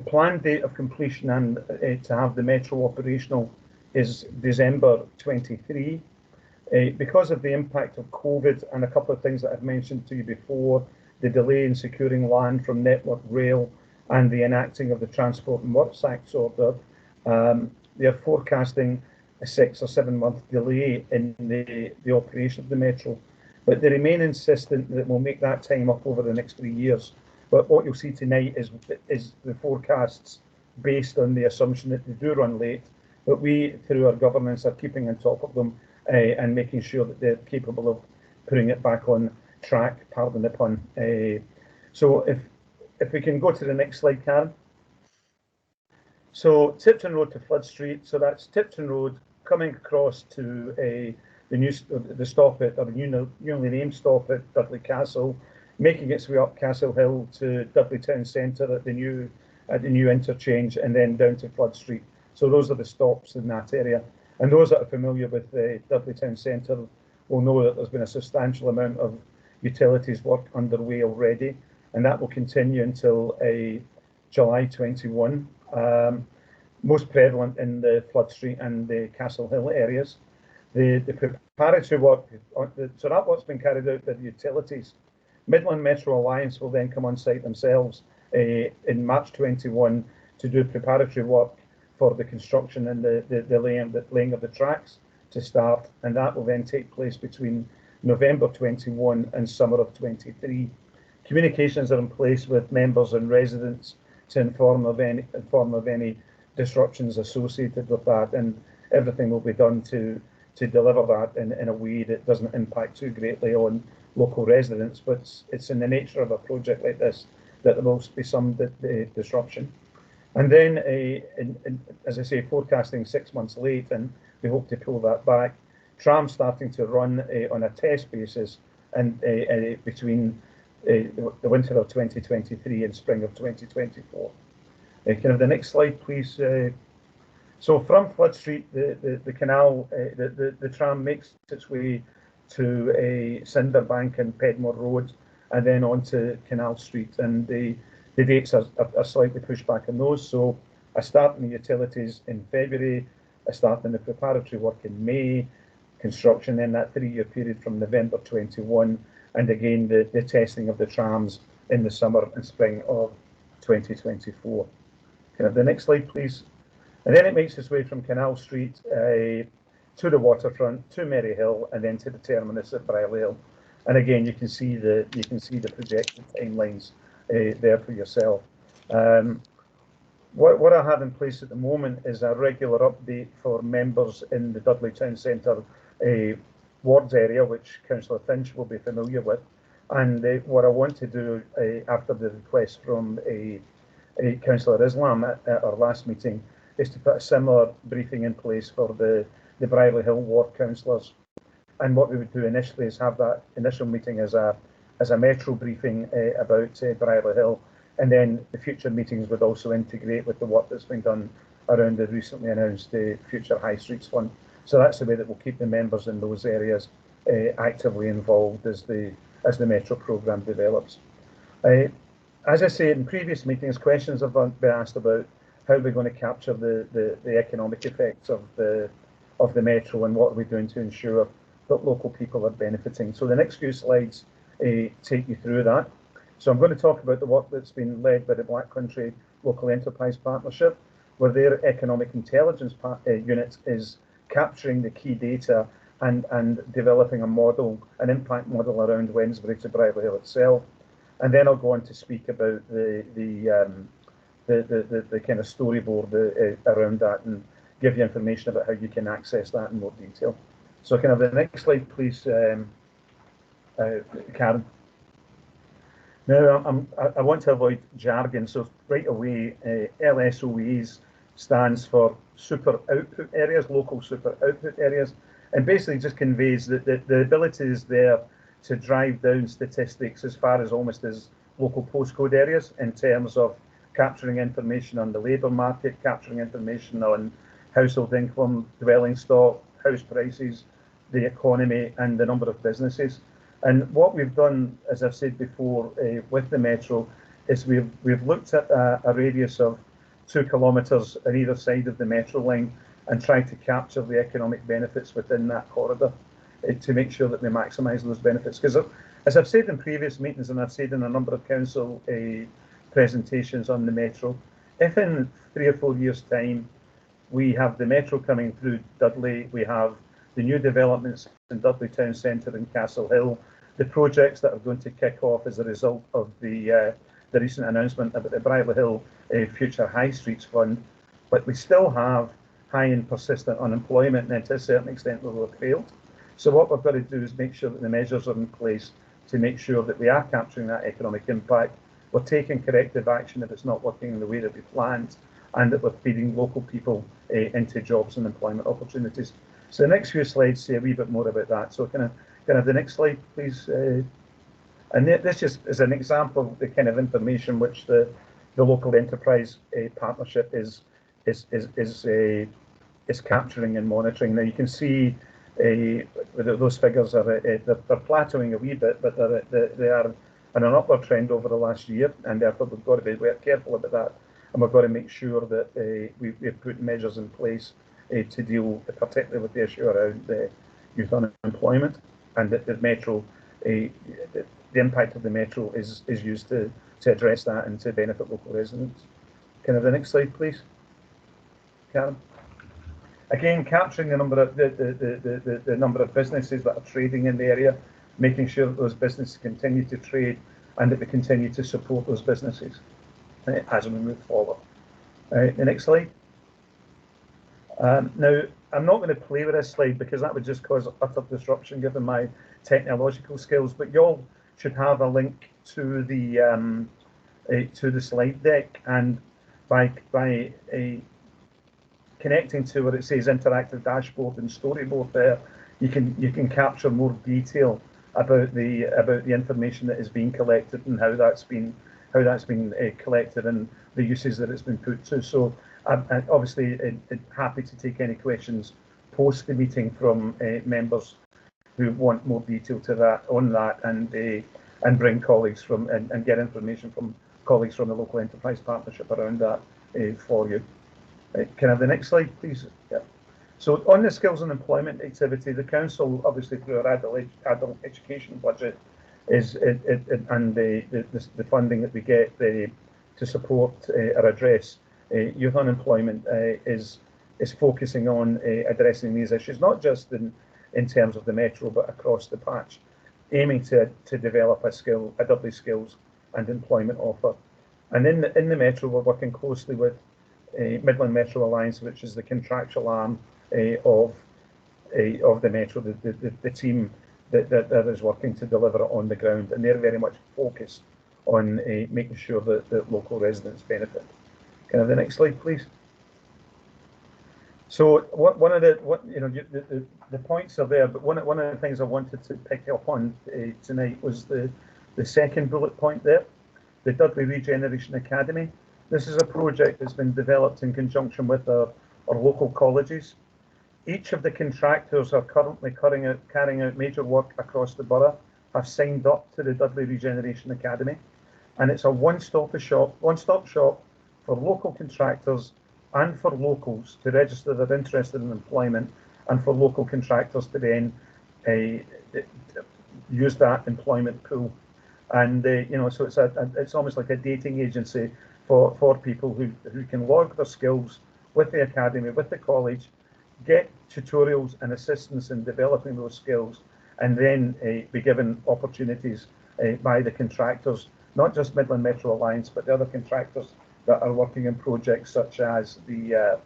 planned date of completion and to have the Metro operational is December 23. Because of the impact of COVID and a couple of things that I've mentioned to you before, the delay in securing land from Network Rail and the enacting of the Transport and Works Act order, they are forecasting a 6 or 7 month delay in the operation of the Metro. But they remain insistent that we'll make that time up over the next 3 years. But what you'll see tonight is the forecasts based on the assumption that they do run late, but we, through our governance, are keeping on top of them and making sure that they're capable of putting it back on track, pardon the pun. So if we can go to the next slide, Karen. So Tipton Road to Flood Street, so that's Tipton Road coming across to the stop at, or newly named stop at Dudley Castle, making its way up Castle Hill to Dudley Town Centre at the new interchange, and then down to Flood Street. So those are the stops in that area. And those that are familiar with Dudley Town Centre will know that there's been a substantial amount of utilities work underway already, and that will continue until July 21. Most prevalent in the Flood Street and the Castle Hill areas. The preparatory work, so that work's been carried out by the utilities. Midland Metro Alliance will then come on site themselves in March 21 to do preparatory work for the construction and the laying of the tracks to start, and that will then take place between November 21 and summer of 23. Communications are in place with members and residents to inform of any disruptions associated with that, and everything will be done to deliver that in a way that doesn't impact too greatly on local residents. But it's in the nature of a project like this that there will be some disruption. And then, as I say, forecasting 6 months late, and we hope to pull that back. Tram starting to run on a test basis and between the winter of 2023 and spring of 2024. Can I have the next slide, please? So from Flood Street, the canal, the tram makes its way to Cinderbank and Pedmore Road, and then onto Canal Street. And the dates are slightly pushed back on those. So I start in the utilities in February, I start in the preparatory work in May, construction in that 3-year period from November 21, and again the testing of the trams in the summer and spring of 2024. Can I have the next slide, please? And then it makes its way from Canal Street to the waterfront, to Merry Hill, and then to the terminus at Brierley Hill. And again, you can see the projected timelines there for yourself. What I have in place at the moment is a regular update for members in the Dudley Town Centre wards area, which Councillor Finch will be familiar with. And what I want to do after the request from Councillor Islam at our last meeting is to put a similar briefing in place for the Brierley Hill ward councillors. And what we would do initially is have that initial meeting as a metro briefing about Brierley Hill, and then the future meetings would also integrate with the work that's been done around the recently announced Future High Streets Fund. So that's the way that we'll keep the members in those areas actively involved as the metro programme develops. As I say, in previous meetings, questions have been asked about how we're going to capture the economic effects of the metro, and what are we doing to ensure that local people are benefiting. So the next few slides take you through that. So I'm going to talk about the work that's been led by the Black Country Local Enterprise Partnership, where their economic intelligence unit is capturing the key data and developing a model, an impact model around Wednesbury to Brierley Hill itself. And then I'll go on to speak about the kind of storyboard around that, and give you information about how you can access that in more detail. So can I have the next slide, please, Karen? Now, I want to avoid jargon, so right away, LSOEs stands for super output areas, local super output areas, and basically just conveys that the ability is there to drive down statistics as far as almost as local postcode areas, in terms of capturing information on the labour market, capturing information on household income, dwelling stock, house prices, the economy, and the number of businesses. And what we've done, as I've said before, with the metro, is we've looked at a radius of 2 kilometres on either side of the metro line, and tried to capture the economic benefits within that corridor to make sure that we maximise those benefits. Because as I've said in previous meetings, and I've said in a number of council presentations on the metro, if in 3 or 4 years' time we have the metro coming through Dudley, we have the new developments in Dudley Town Centre and Castle Hill, the projects that are going to kick off as a result of the recent announcement about the Brierley Hill Future High Streets Fund, but we still have high and persistent unemployment, and to a certain extent we will have failed. So what we've got to do is make sure that the measures are in place to make sure that we are capturing that economic impact, we're taking corrective action if it's not working in the way that we planned, and that we're feeding local people into jobs and employment opportunities. So the next few slides say a wee bit more about that. So can I have the next slide, please? And this just is an example of the kind of information which the local enterprise partnership is capturing and monitoring. Now you can see those figures are they're plateauing a wee bit, but they are on an upward trend over the last year, and therefore we've got to be very careful about that, and we've got to make sure that we've put measures in place to deal particularly with the issue around youth unemployment, and that the metro, the impact of the metro is used to address that and to benefit local residents. Can I have the next slide, please, Karen? Again, capturing the number of the number of businesses that are trading in the area, making sure that those businesses continue to trade and that we continue to support those businesses as we move forward. The next slide. Now, I'm not going to play with this slide because that would just cause utter disruption given my technological skills, but you all should have a link to the slide deck, and by connecting to where it says interactive dashboard and storyboard there, you can capture more detail about the information that is being collected and how that's been collected and the uses that it's been put to. So I'm obviously happy to take any questions post the meeting from members who want more detail to that and bring colleagues from and get information from colleagues from the local enterprise partnership around that for you. Can I have the next slide, please? Yeah. So on the skills and employment activity, the council, obviously through our adult education budget, and the funding that we get to support or address youth unemployment is focusing on addressing these issues, not just in terms of the metro, but across the patch, aiming to develop a Dudley skills and employment offer. And in the metro, we're working closely with Midland Metro Alliance, which is the contractual arm of the metro, the team that is working to deliver it on the ground, and they're very much focused on making sure that local residents benefit. Can I have the next slide, please? So one of the points are there, but one of the things I wanted to pick up on tonight was the second bullet point there, the Dudley Regeneration Academy. This is a project that's been developed in conjunction with our local colleges. Each of the contractors are currently carrying out major work across the borough, have signed up to the Dudley Regeneration Academy, and it's a one-stop shop for local contractors and for locals to register they're interested in employment, and for local contractors to then use that employment pool. And so it's almost like a dating agency for people who can log their skills with the academy, with the college, get tutorials and assistance in developing those skills, and then be given opportunities by the contractors, not just Midland Metro Alliance, but the other contractors that are working in projects such as the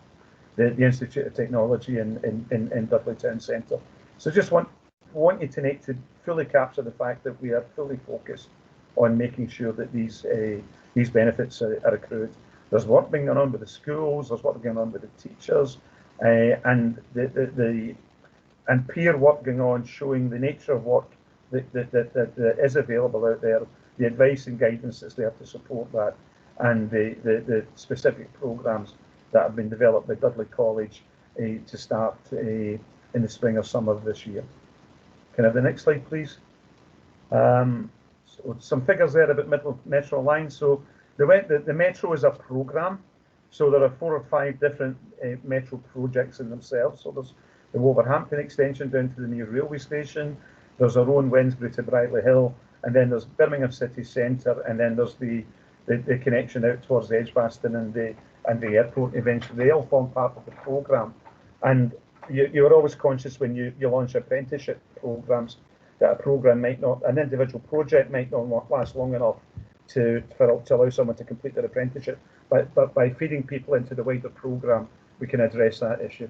Institute of Technology in Dudley Town Centre. So just want you tonight to fully capture the fact that we are fully focused on making sure that these benefits are accrued. There's work being on with the schools, there's work going on with the teachers, and peer work going on, showing the nature of work that is available out there, the advice and guidance that's there to support that, and the specific programs that have been developed by Dudley College to start in the spring or summer of this year. Can I have the next slide, please? So some figures there about Metro Alliance. So the Metro is a program. So there are 4 or 5 different Metro projects in themselves. So there's the Wolverhampton extension down to the new railway station. There's our own Wednesbury to Brierley Hill, and then there's Birmingham City Centre, and then there's the connection out towards Edgbaston and the airport eventually. They all form part of the programme. And you're always conscious when you launch apprenticeship programmes that a programme an individual project might not last long enough to allow someone to complete their apprenticeship. But by feeding people into the wider programme, we can address that issue.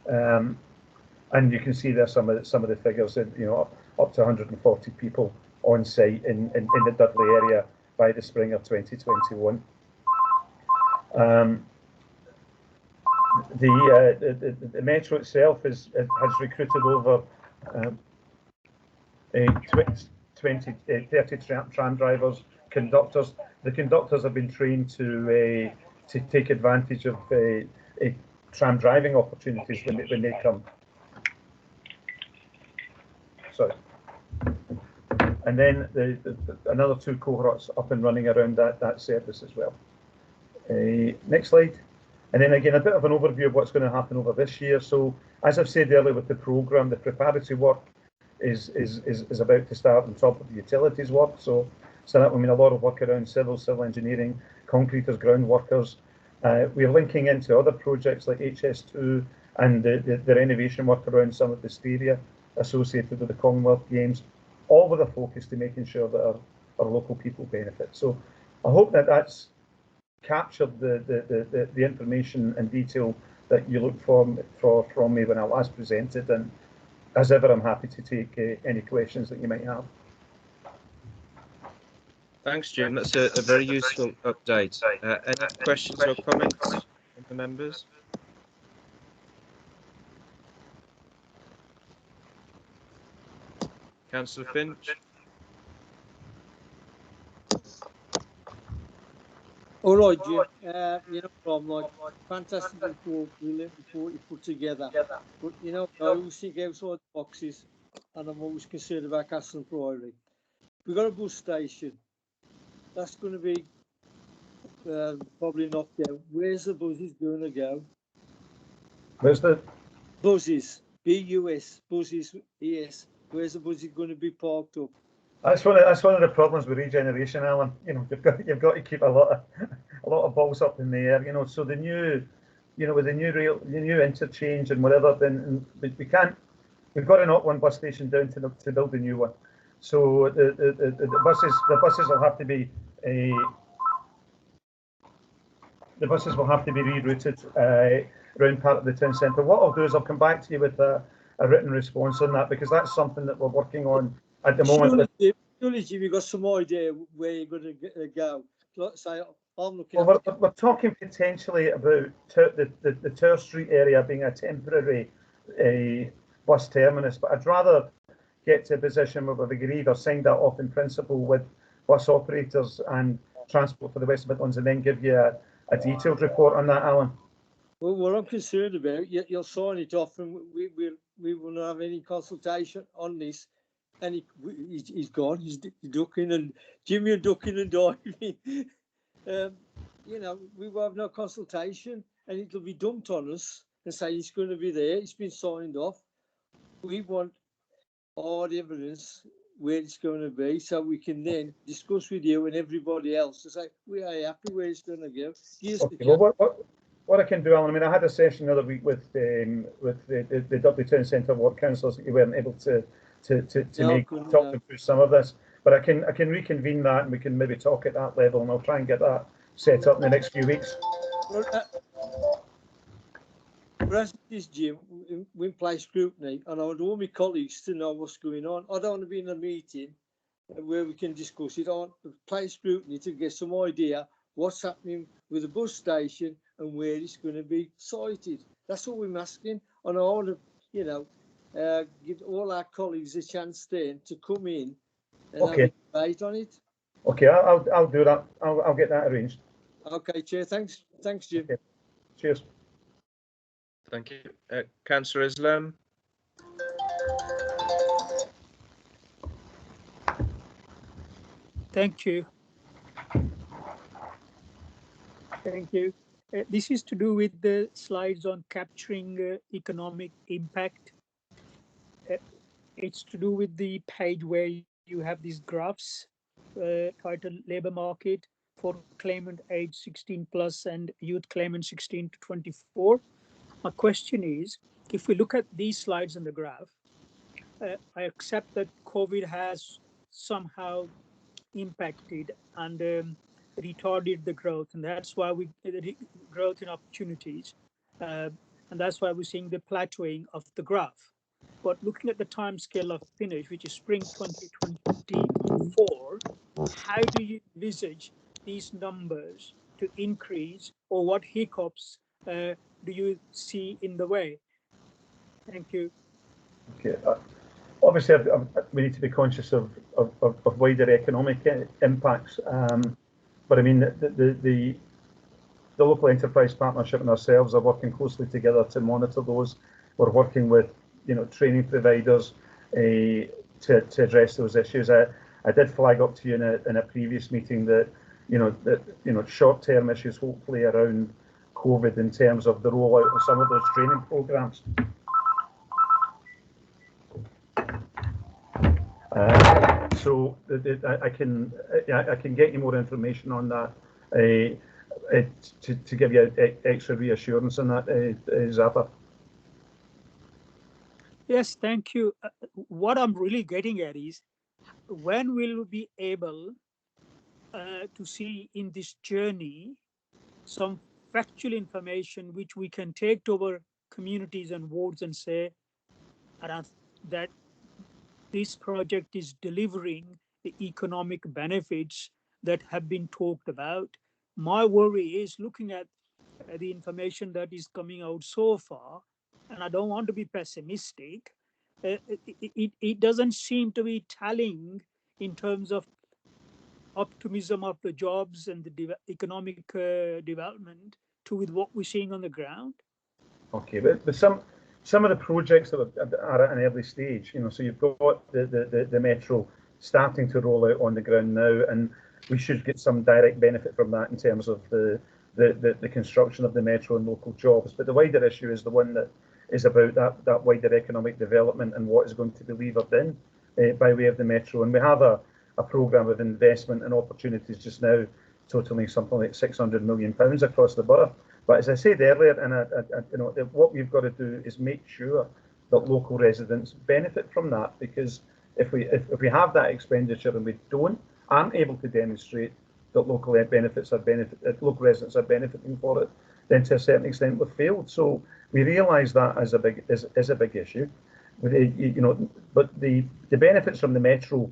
And you can see there some of the figures, up to 140 people on site in the Dudley area by the spring of 2021. The Metro itself has recruited over 30 tram drivers, conductors. The conductors have been trained to take advantage of tram driving opportunities when they come. Sorry. And then another 2 cohorts up and running around that service as well. Next slide. And then again, a bit of an overview of what's going to happen over this year. So as I've said earlier with the programme, the preparatory work is about to start on top of the utilities work. So that will mean a lot of work around civil engineering, concreters, ground workers. We're linking into other projects like HS2 and the renovation work around some of the stadia associated with the Commonwealth Games, all with a focus to making sure that our local people benefit. So I hope that that's captured the information and detail that you look for from me when I last presented, and as ever I'm happy to take any questions that you might have. Thanks, Jim. That's a very useful update. Any questions or comments from the members? Councillor Finch. All right, Jim. You know, I'm like, fantastic report, brilliant report you put together. But you know, I always think outside the boxes, and I'm always concerned about Castle and Brierley. We've got a bus station. That's going to be probably knocked out. Where's the buses going to go? Where's the buses? BUS buses. ES. Where's the buses going to be parked up? That's one of the problems with regeneration, Alan. You know, you've got to keep a lot of balls up in the air. You know, so the new, you know, with the new interchange and whatever, then we can't. We've got to knock one bus station down to build a new one. So the buses will have to be rerouted around part of the town centre. What I'll do is I'll come back to you with a written response on that, because that's something that we're working on at the moment. Surely, Jim, you've got some idea where you're going to go. Like, say, I'm looking. Well, we're talking potentially about the Tower Street area being a temporary bus terminus, but I'd rather get to a position where we've agreed or signed that off in principle with bus operators and Transport for the West Midlands, and then give you a detailed report on that, Alan. Well, what I'm concerned about, you'll sign it off, and we will not have any consultation on this. And he's gone. He's ducking and Jimmy and ducking and diving. You know, we will have no consultation, and it'll be dumped on us and say it's going to be there. It's been signed off. We want hard evidence where it's going to be, so we can then discuss with you and everybody else to say we are happy where it's going to go. Okay, well, what I can do, Alan, I mean, I had a session the other week with the Dudley Town Centre Ward Councillors that you weren't able to talk them through some of this, but I can reconvene that, and we can maybe talk at that level, and I'll try and get that set up in the next few weeks. Well, as this, Jim, we play scrutiny, and I want all my colleagues to know what's going on. I don't want to be in a meeting where we can discuss it. I want to play scrutiny to get some idea what's happening with the bus station and where it's going to be sited. That's all we're asking, and I want to, you know, give all our colleagues a chance then to come in and have a debate on it. Okay, I'll do that. I'll get that arranged. Okay, Chair. Thanks, Jim. Okay. Cheers. Thank you, Councillor Islam. Thank you. Thank you. This is to do with the slides on capturing economic impact. It's to do with the page where you have these graphs titled Labour Market for claimant age 16 plus and youth claimant 16 to 24. My question is, if we look at these slides in the graph, I accept that COVID has somehow impacted and retarded the growth, and that's why the growth in opportunities, and that's why we're seeing the plateauing of the graph. But looking at the time scale of finish, which is spring 2024, how do you envisage these numbers to increase, or what hiccups do you see in the way? Thank you. Okay. Obviously, we need to be conscious of wider economic impacts. But I mean, the local enterprise partnership and ourselves are working closely together to monitor those. We're working with, you know, training providers to address those issues. I did flag up to you in a previous meeting that short-term issues, hopefully around COVID, in terms of the rollout of some of those training programs. So I can get you more information on that to give you extra reassurance on that, Zafar. Yes, thank you. What I'm really getting at is, when will we be able to see in this journey some factual information which we can take to our communities and wards and say that this project is delivering the economic benefits that have been talked about. My worry is looking at the information that is coming out so far, and I don't want to be pessimistic, it doesn't seem to be tallying in terms of optimism of the jobs and the economic development to with what we're seeing on the ground. Okay, but some of the projects that are at an early stage, you know, so you've got the metro starting to roll out on the ground now, and we should get some direct benefit from that in terms of the construction of the metro and local jobs. But the wider issue is the one that is about that wider economic development and what is going to be levered in by way of the metro. And we have a programme of investment and opportunities just now totaling something like £600 million across the borough. But as I said earlier, and you know, what we've got to do is make sure that local residents benefit from that, because if we have that expenditure and we aren't able to demonstrate that local residents are benefiting for it, then to a certain extent we've failed. So we realise that as a big issue. You know, but the benefits from the metro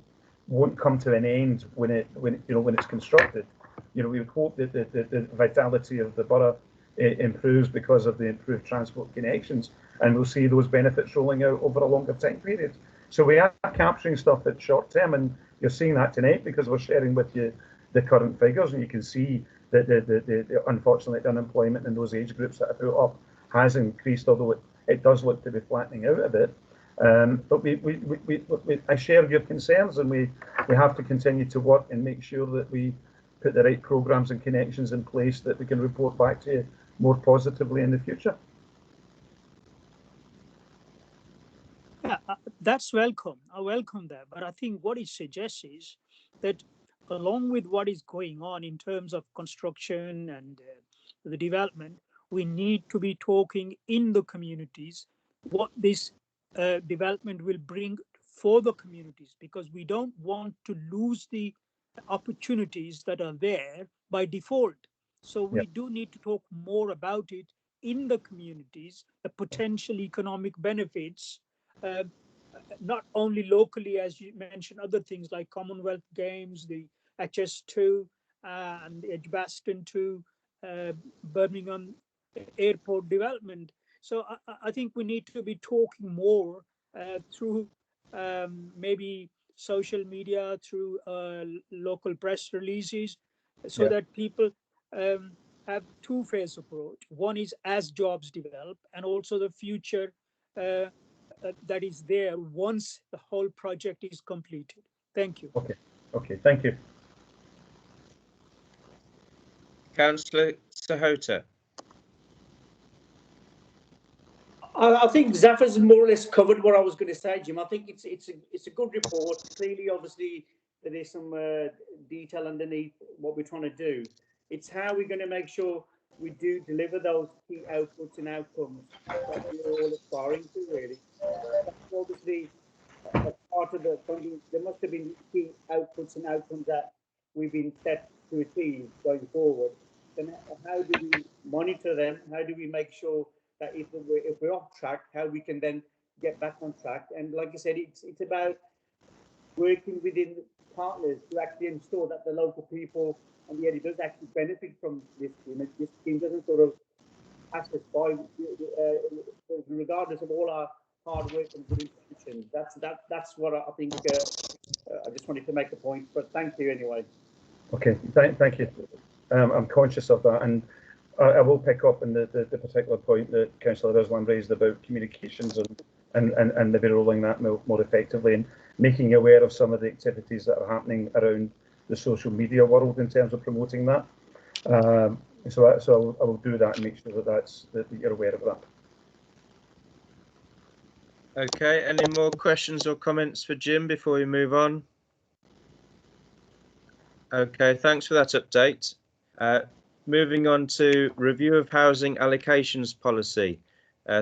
won't come to an end when it's constructed. You know, we would hope that the vitality of the borough improves because of the improved transport connections, and we'll see those benefits rolling out over a longer time period. So we are capturing stuff that's short term, and you're seeing that tonight because we're sharing with you the current figures, and you can see that unfortunately the unemployment in those age groups that I put up has increased, although it does look to be flattening out a bit. But I share your concerns, and we have to continue to work and make sure that we put the right programmes and connections in place that we can report back to you more positively in the future. Yeah, that's welcome. I welcome that. But I think what it suggests is that along with what is going on in terms of construction and the development, we need to be talking in the communities what this development will bring for the communities, because we don't want to lose the opportunities that are there by default. So we do need to talk more about it in the communities, the potential economic benefits, not only locally, as you mentioned, other things like Commonwealth Games, the HS2, and the Edgbaston to Birmingham airport development. So I think we need to be talking more through maybe social media, through local press releases, so that people have two-phase approach. One is as jobs develop, and also the future that is there once the whole project is completed. Thank you. Okay, thank you. Councillor Sahota. I think Zafar's more or less covered what I was going to say, Jim. I think it's a good report. Clearly, obviously, there is some detail underneath what we're trying to do. It's how we're going to make sure we do deliver those key outputs and outcomes that we're all aspiring to, really. That's obviously a part of the funding. There must have been key outputs and outcomes that we've been set to achieve going forward. Then how do we monitor them? How do we make sure that if we're off track, how we can then get back on track? And like I said, it's about working within partners to actually ensure that the local people and the area does actually benefit from this scheme. This scheme doesn't sort of pass us by, regardless of all our hard work and good intentions. That's what I think. I just wanted to make a point, but thank you anyway. Okay, thank you. I'm conscious of that, and I will pick up on the particular point that Councillor Islam raised about communications and maybe rolling that more effectively and making you aware of some of the activities that are happening around the social media world in terms of promoting that. So I will do that and make sure that you're aware of that. Okay, any more questions or comments for Jim before we move on? Okay, thanks for that update. Moving on to review of housing allocations policy.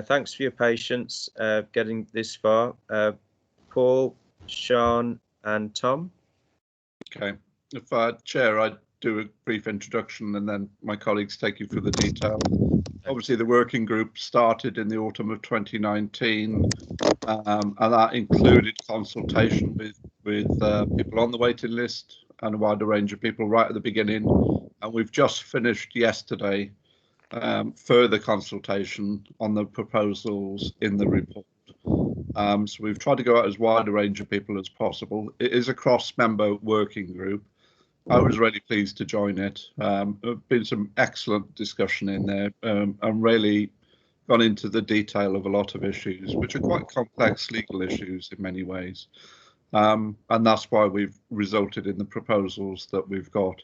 Thanks for your patience getting this far. Paul, Sean and Tom. Okay, if Chair, I'd do a brief introduction and then my colleagues take you through the detail. Obviously, the working group started in the autumn of 2019, and that included consultation with people on the waiting list and a wider range of people right at the beginning. And we've just finished yesterday further consultation on the proposals in the report. So we've tried to go out as wide a range of people as possible. It is a cross-member working group. I was really pleased to join it. There's been some excellent discussion in there and really gone into the detail of a lot of issues, which are quite complex legal issues in many ways. And that's why we've resulted in the proposals that we've got.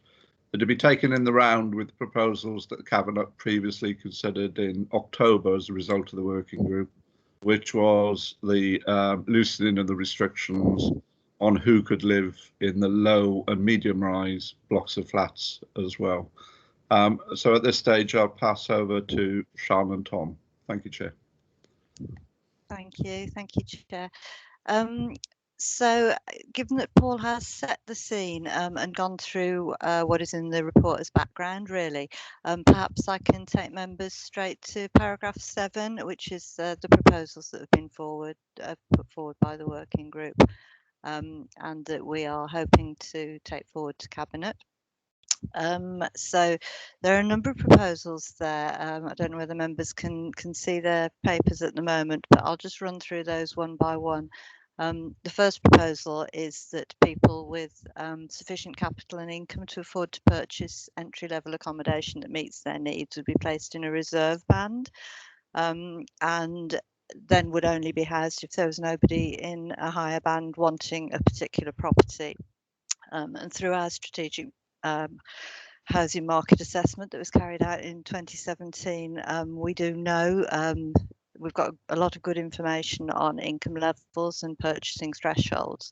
But to be taken in the round with proposals that the Cabinet previously considered in October as a result of the working group, which was the loosening of the restrictions on who could live in the low and medium rise blocks of flats as well. So at this stage, I'll pass over to Sean and Tom. Thank you, Chair. Thank you, Chair. So given that Paul has set the scene and gone through what is in the report as background, really, perhaps I can take members straight to paragraph 7, which is the proposals that have been put forward by the working group and that we are hoping to take forward to Cabinet. So there are a number of proposals there. I don't know whether members can see their papers at the moment, but I'll just run through those one by one. The first proposal is that people with sufficient capital and income to afford to purchase entry-level accommodation that meets their needs would be placed in a reserve band, and then would only be housed if there was nobody in a higher band wanting a particular property. And through our strategic housing market assessment that was carried out in 2017, we do know we've got a lot of good information on income levels and purchasing thresholds.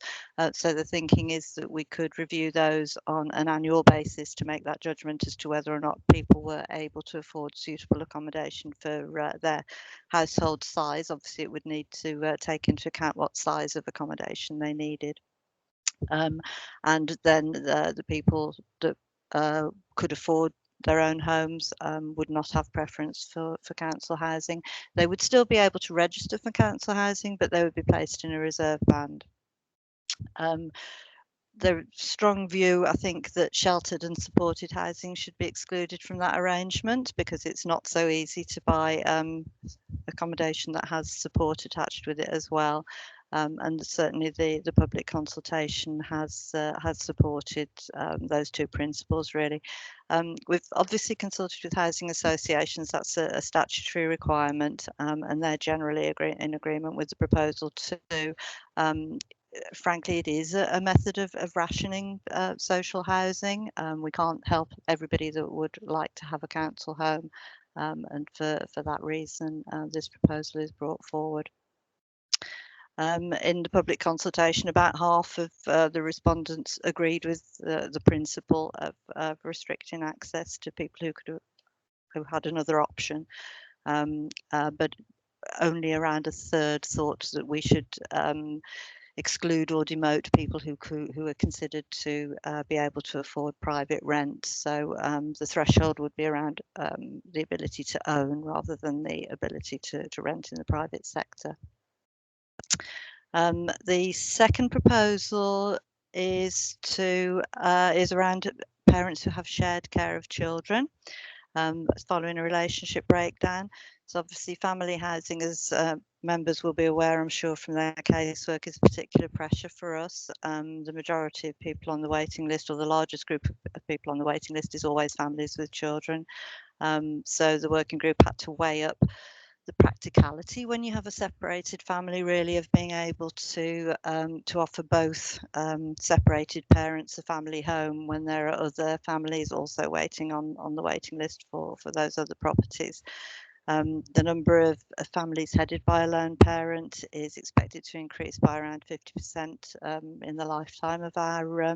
So the thinking is that we could review those on an annual basis to make that judgment as to whether or not people were able to afford suitable accommodation for their household size. Obviously, it would need to take into account what size of accommodation they needed. And then the people that could afford their own homes would not have preference for council housing. They would still be able to register for council housing, but they would be placed in a reserve band. The strong view, I think, that sheltered and supported housing should be excluded from that arrangement because it's not so easy to buy accommodation that has support attached with it as well. And certainly the public consultation has supported those two principles, really. We've obviously consulted with housing associations. That's a statutory requirement, and they're generally in agreement with the proposal too. Frankly, it is a method of rationing social housing. We can't help everybody that would like to have a council home, and for that reason, this proposal is brought forward. In the public consultation, about half of the respondents agreed with the principle of restricting access to people who had another option, but only around a third thought that we should exclude or demote people who are considered to be able to afford private rent. So the threshold would be around the ability to own rather than the ability to rent in the private sector. The second proposal is around parents who have shared care of children following a relationship breakdown. So obviously family housing, as members will be aware, I'm sure from their casework, is a particular pressure for us. The majority of people on the waiting list, or the largest group of people on the waiting list, is always families with children. So the working group had to weigh up the practicality when you have a separated family, really, of being able to offer both separated parents a family home when there are other families also waiting on the waiting list for those other properties. The number of families headed by a lone parent is expected to increase by around 50% in the lifetime of our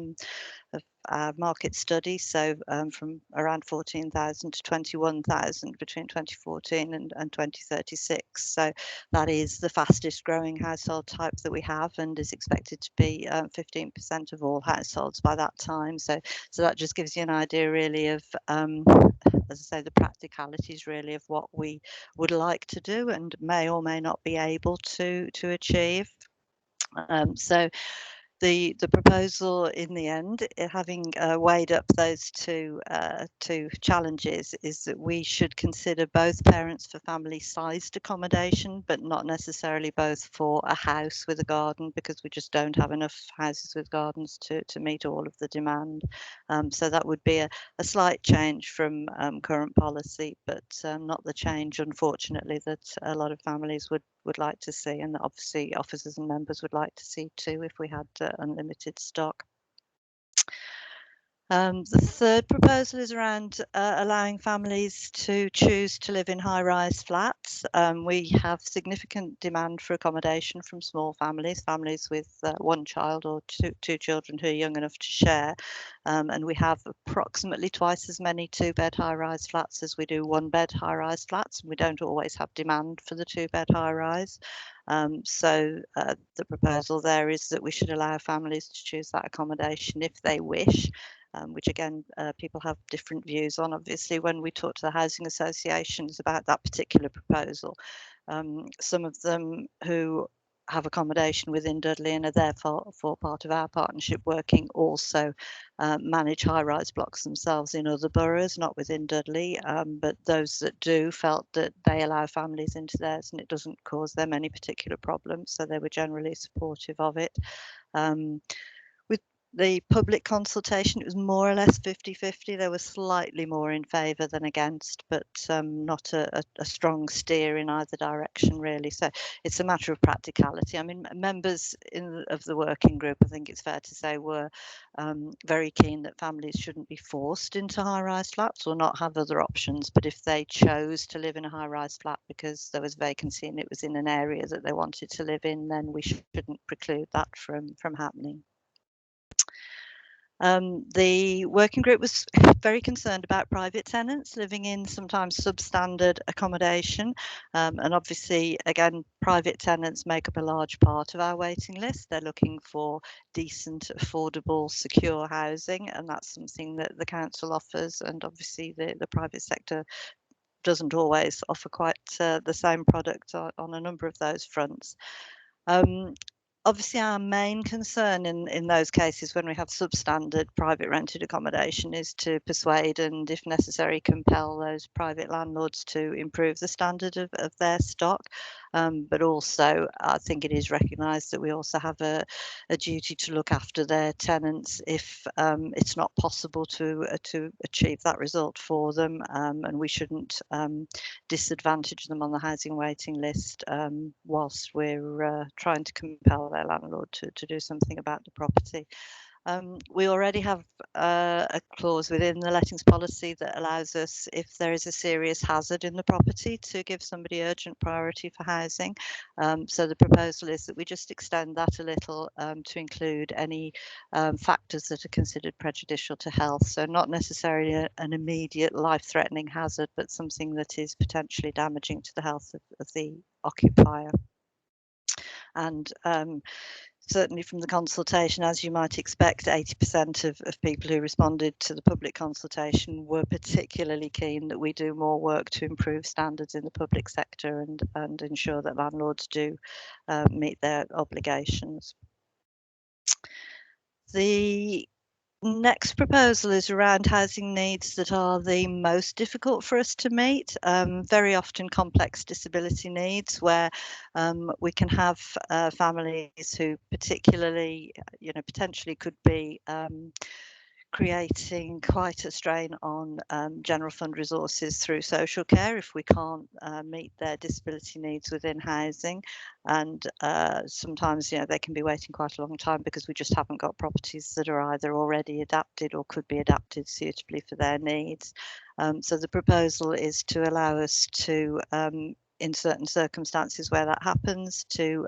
market study, so from around 14,000 to 21,000 between 2014 and 2036. So that is the fastest growing household type that we have, and is expected to be 15% of all households by that time. So that just gives you an idea really of, as I say, the practicalities really of what we would like to do and may or may not be able to achieve. So the proposal in the end, having weighed up those two challenges, is that we should consider both parents for family sized accommodation, but not necessarily both for a house with a garden, because we just don't have enough houses with gardens to meet all of the demand. So that would be a slight change from current policy, but not the change, unfortunately, that a lot of families would like to see, and that obviously officers and members would like to see too if we had unlimited stock. The third proposal is around allowing families to choose to live in high-rise flats. We have significant demand for accommodation from small families with one child or two children who are young enough to share. And we have approximately twice as many two-bed high-rise flats as we do one-bed high-rise flats. We don't always have demand for the two-bed high-rise. So the proposal there is that we should allow families to choose that accommodation if they wish. Which again, people have different views on. Obviously, when we talk to the housing associations about that particular proposal, some of them who have accommodation within Dudley and are therefore for part of our partnership working also manage high-rise blocks themselves in other boroughs, not within Dudley, but those that do felt that they allow families into theirs and it doesn't cause them any particular problems, so they were generally supportive of it. The public consultation, it was more or less 50-50. There was slightly more in favour than against, but not a strong steer in either direction, really. So it's a matter of practicality. I mean, members of the working group, I think it's fair to say, were very keen that families shouldn't be forced into high-rise flats or not have other options. But if they chose to live in a high-rise flat because there was vacancy and it was in an area that they wanted to live in, then we shouldn't preclude that from happening. The working group was very concerned about private tenants living in sometimes substandard accommodation. And obviously, again, private tenants make up a large part of our waiting list. They're looking for decent, affordable, secure housing, and that's something that the council offers. And obviously, the private sector doesn't always offer quite the same product on a number of those fronts. Obviously, our main concern in those cases when we have substandard private rented accommodation is to persuade and, if necessary, compel those private landlords to improve the standard of their stock. But also, I think it is recognised that we also have a duty to look after their tenants if it's not possible to achieve that result for them, and we shouldn't disadvantage them on the housing waiting list whilst we're trying to compel their landlord to do something about the property. We already have a clause within the lettings policy that allows us, if there is a serious hazard in the property, to give somebody urgent priority for housing. So the proposal is that we just extend that a little to include any factors that are considered prejudicial to health. So not necessarily an immediate life-threatening hazard, but something that is potentially damaging to the health of the occupier. And certainly from the consultation, as you might expect, 80% of people who responded to the public consultation were particularly keen that we do more work to improve standards in the public sector and ensure that landlords do meet their obligations. The next proposal is around housing needs that are the most difficult for us to meet, very often complex disability needs, where we can have families who particularly, potentially could be creating quite a strain on general fund resources through social care if we can't meet their disability needs within housing. And sometimes, they can be waiting quite a long time because we just haven't got properties that are either already adapted or could be adapted suitably for their needs. So the proposal is to allow us to in certain circumstances where that happens, to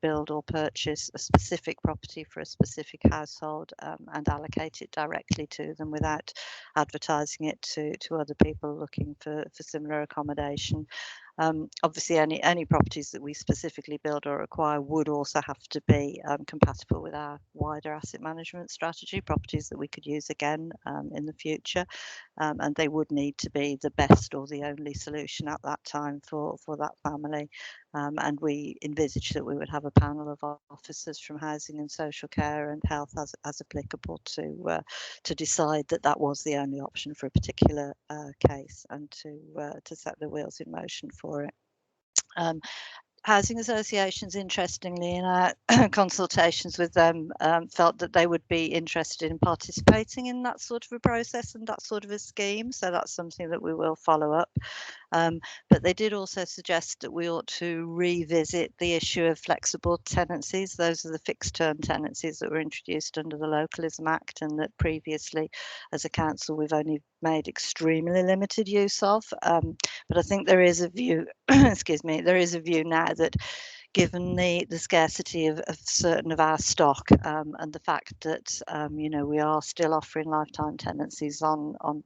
build or purchase a specific property for a specific household and allocate it directly to them without advertising it to other people looking for similar accommodation. Obviously, any properties that we specifically build or acquire would also have to be compatible with our wider asset management strategy, properties that we could use again in the future, and they would need to be the best or the only solution at that time for that family. And we envisage that we would have a panel of officers from housing and social care and health as applicable to decide that was the only option for a particular case and to set the wheels in motion for it. Housing associations, interestingly, in our consultations with them, felt that they would be interested in participating in that sort of a process and that sort of a scheme. So that's something that we will follow up. But they did also suggest that we ought to revisit the issue of flexible tenancies. Those are the fixed term tenancies that were introduced under the Localism Act and that previously as a council we've only made extremely limited use of. But I think there is a view, excuse me, there is a view now that given the scarcity of certain of our stock and the fact that, we are still offering lifetime tenancies on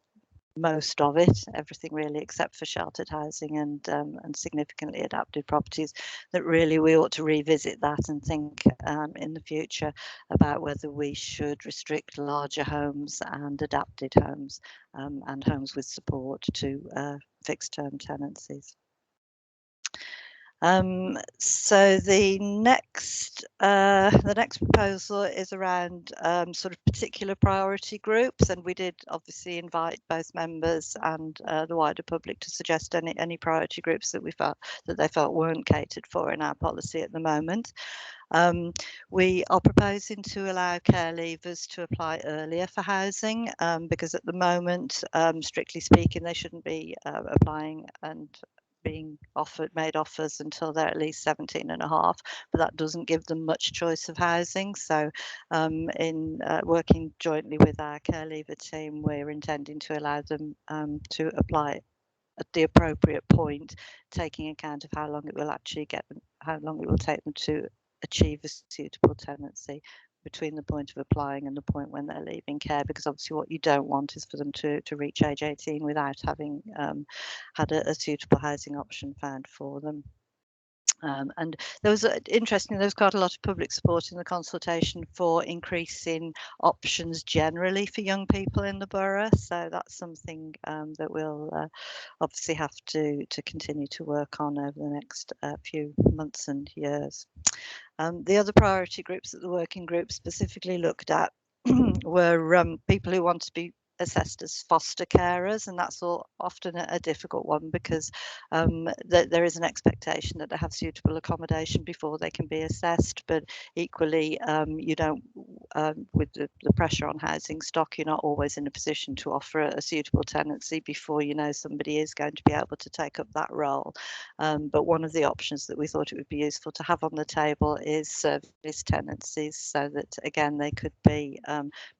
most of it, everything really except for sheltered housing and significantly adapted properties, that really we ought to revisit that and think in the future about whether we should restrict larger homes and adapted homes and homes with support to fixed term tenancies. So the next proposal is around sort of particular priority groups, and we did obviously invite both members and the wider public to suggest any priority groups that they felt weren't catered for in our policy at the moment. We are proposing to allow care leavers to apply earlier for housing because at the moment, strictly speaking, they shouldn't be applying and being made offers until they're at least 17 and a half, but that doesn't give them much choice of housing. So in working jointly with our care leaver team, we're intending to allow them to apply at the appropriate point, taking account of how long it will take them to achieve a suitable tenancy between the point of applying and the point when they're leaving care, because obviously what you don't want is for them to reach age 18 without having had a suitable housing option found for them. And there was interestingly, there was quite a lot of public support in the consultation for increasing options generally for young people in the borough. So that's something that we'll obviously have to continue to work on over the next few months and years. The other priority groups that the working group specifically looked at were people who want to be assessed as foster carers, and that's often a difficult one because there is an expectation that they have suitable accommodation before they can be assessed, but equally you don't with the pressure on housing stock, you're not always in a position to offer a suitable tenancy before you know somebody is going to be able to take up that role. But one of the options that we thought it would be useful to have on the table is service tenancies, so that again they could be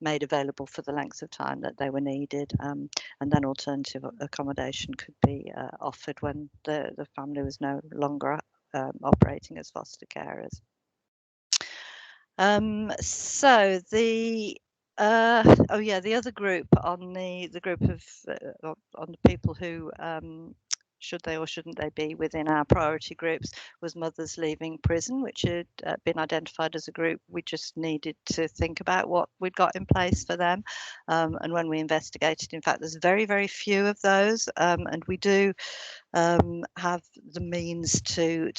made available for the length of time that they were needed, and then alternative accommodation could be offered when the family was no longer operating as foster carers. So the the other group on the group of on the people who should they or shouldn't they be within our priority groups was mothers leaving prison, which had been identified as a group. We just needed to think about what we'd got in place for them. And when we investigated, in fact, there's very, very few of those. And we do have the means to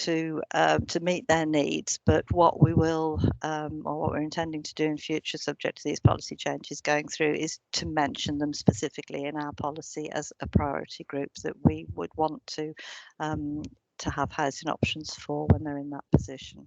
meet their needs, but what we will or what we're intending to do in future, subject to these policy changes going through, is to mention them specifically in our policy as a priority group that we would want to have housing options for when they're in that position.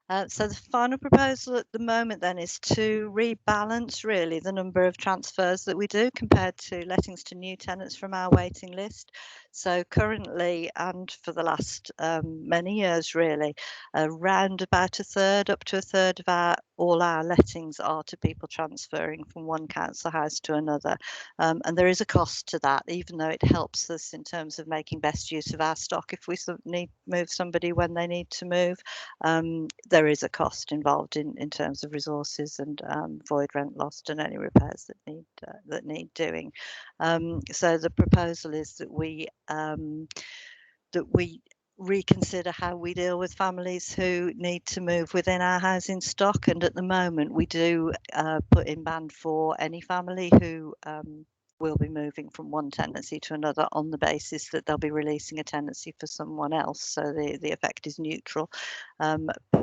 So the final proposal at the moment then is to rebalance really the number of transfers that we do compared to lettings to new tenants from our waiting list. So currently, and for the last many years really, around about a third, up to a third of all our lettings are to people transferring from one council house to another. And there is a cost to that, even though it helps us in terms of making best use of our stock if we need move somebody when they need to move. There is a cost involved in terms of resources and void rent lost and any repairs that need doing. So the proposal is that we reconsider how we deal with families who need to move within our housing stock. And at the moment, we do put in band for any family who will be moving from one tenancy to another on the basis that they'll be releasing a tenancy for someone else. So the effect is neutral.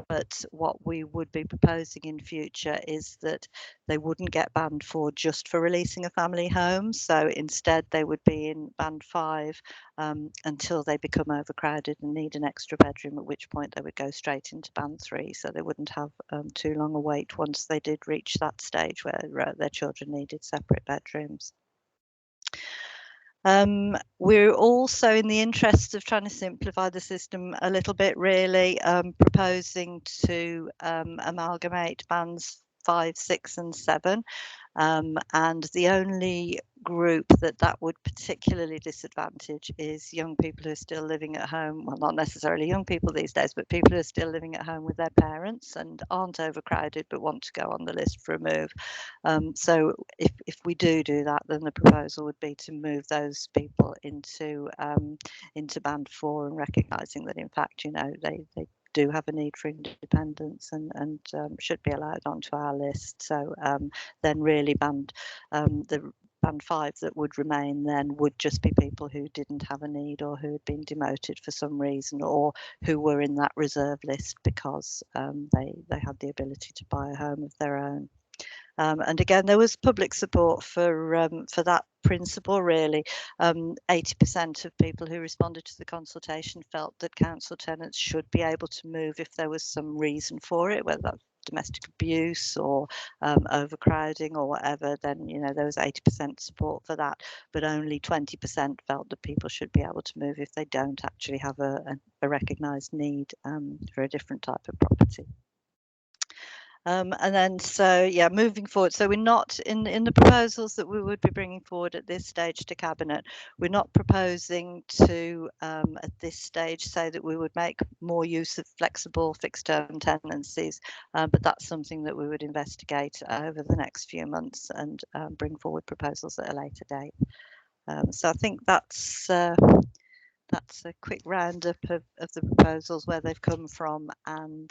But what we would be proposing in future is that they wouldn't get band 4 just for releasing a family home. So instead they would be in band 5 until they become overcrowded and need an extra bedroom, at which point they would go straight into band 3. So they wouldn't have too long a wait once they did reach that stage where their children needed separate bedrooms. We're also, in the interest of trying to simplify the system a little bit, really proposing to amalgamate bands 5, 6 and 7. And the only group that would particularly disadvantage is young people who are still living at home. Well, not necessarily young people these days, but people who are still living at home with their parents and aren't overcrowded but want to go on the list for a move. So if we do that, then the proposal would be to move those people into band 4 and recognising that in fact, you know, they do have a need for independence and should be allowed onto our list. So then really band 5 that would remain then would just be people who didn't have a need or who had been demoted for some reason or who were in that reserve list because they had the ability to buy a home of their own. And again, there was public support for that principle, really. 80% of people who responded to the consultation felt that council tenants should be able to move if there was some reason for it, whether that's domestic abuse or overcrowding or whatever. Then, you know, there was 80% support for that, but only 20% felt that people should be able to move if they don't actually have a recognised need for a different type of property. And then, so yeah, moving forward, so we're not in the proposals that we would be bringing forward at this stage to Cabinet, we're not proposing to at this stage say that we would make more use of flexible fixed term tenancies, but that's something that we would investigate over the next few months and bring forward proposals at a later date. So I think that's a quick roundup of the proposals, where they've come from and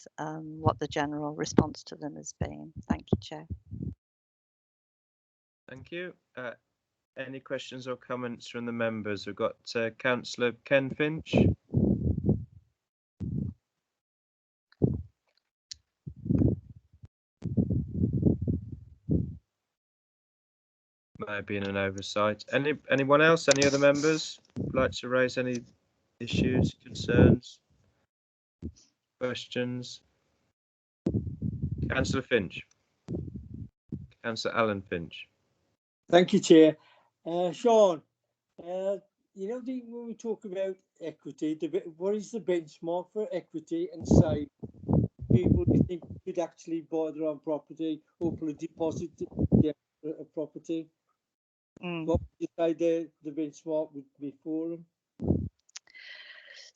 what the general response to them has been. Thank you, Chair. Thank you. Any questions or comments from the members? We've got Councillor Ken Finch. Maybe in an oversight. Anyone else? Any other members would like to raise any issues, concerns, questions? Councillor Finch. Councillor Alan Finch. Thank you, Chair. Sean, you know, when we talk about equity, what is the benchmark for equity and say people you think could actually buy their own property or put a deposit to a property? What would you say the benchmark would be for them?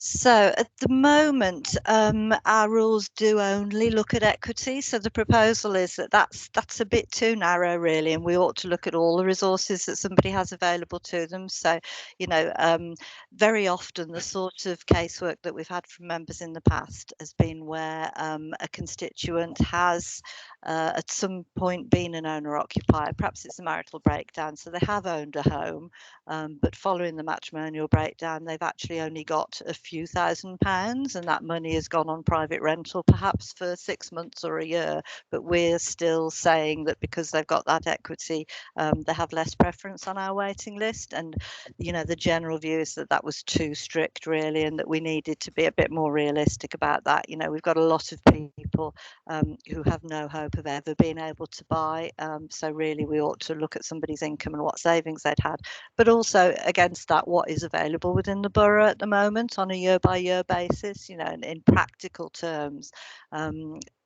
So at the moment, our rules do only look at equity. So the proposal is that that's a bit too narrow, really, and we ought to look at all the resources that somebody has available to them. So, you know, very often the sort of casework that we've had from members in the past has been where a constituent has at some point been an owner-occupier. Perhaps it's a marital breakdown, so they have owned a home, but following the matrimonial breakdown, they've actually only got a few £1,000s, and that money has gone on private rental perhaps for 6 months or a year, but we're still saying that because they've got that equity, they have less preference on our waiting list. And the general view is that that was too strict really, and that we needed to be a bit more realistic about that. We've got a lot of people who have no hope of ever being able to buy, so really we ought to look at somebody's income and what savings they'd had, but also against that, what is available within the borough at the moment on a year by year basis, in practical terms,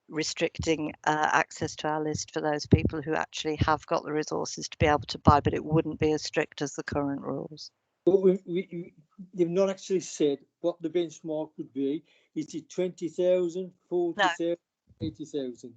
restricting access to our list for those people who actually have got the resources to be able to buy, but it wouldn't be as strict as the current rules. But they've not actually said what the benchmark would be. Is it 20,000, 40,000, 80,000?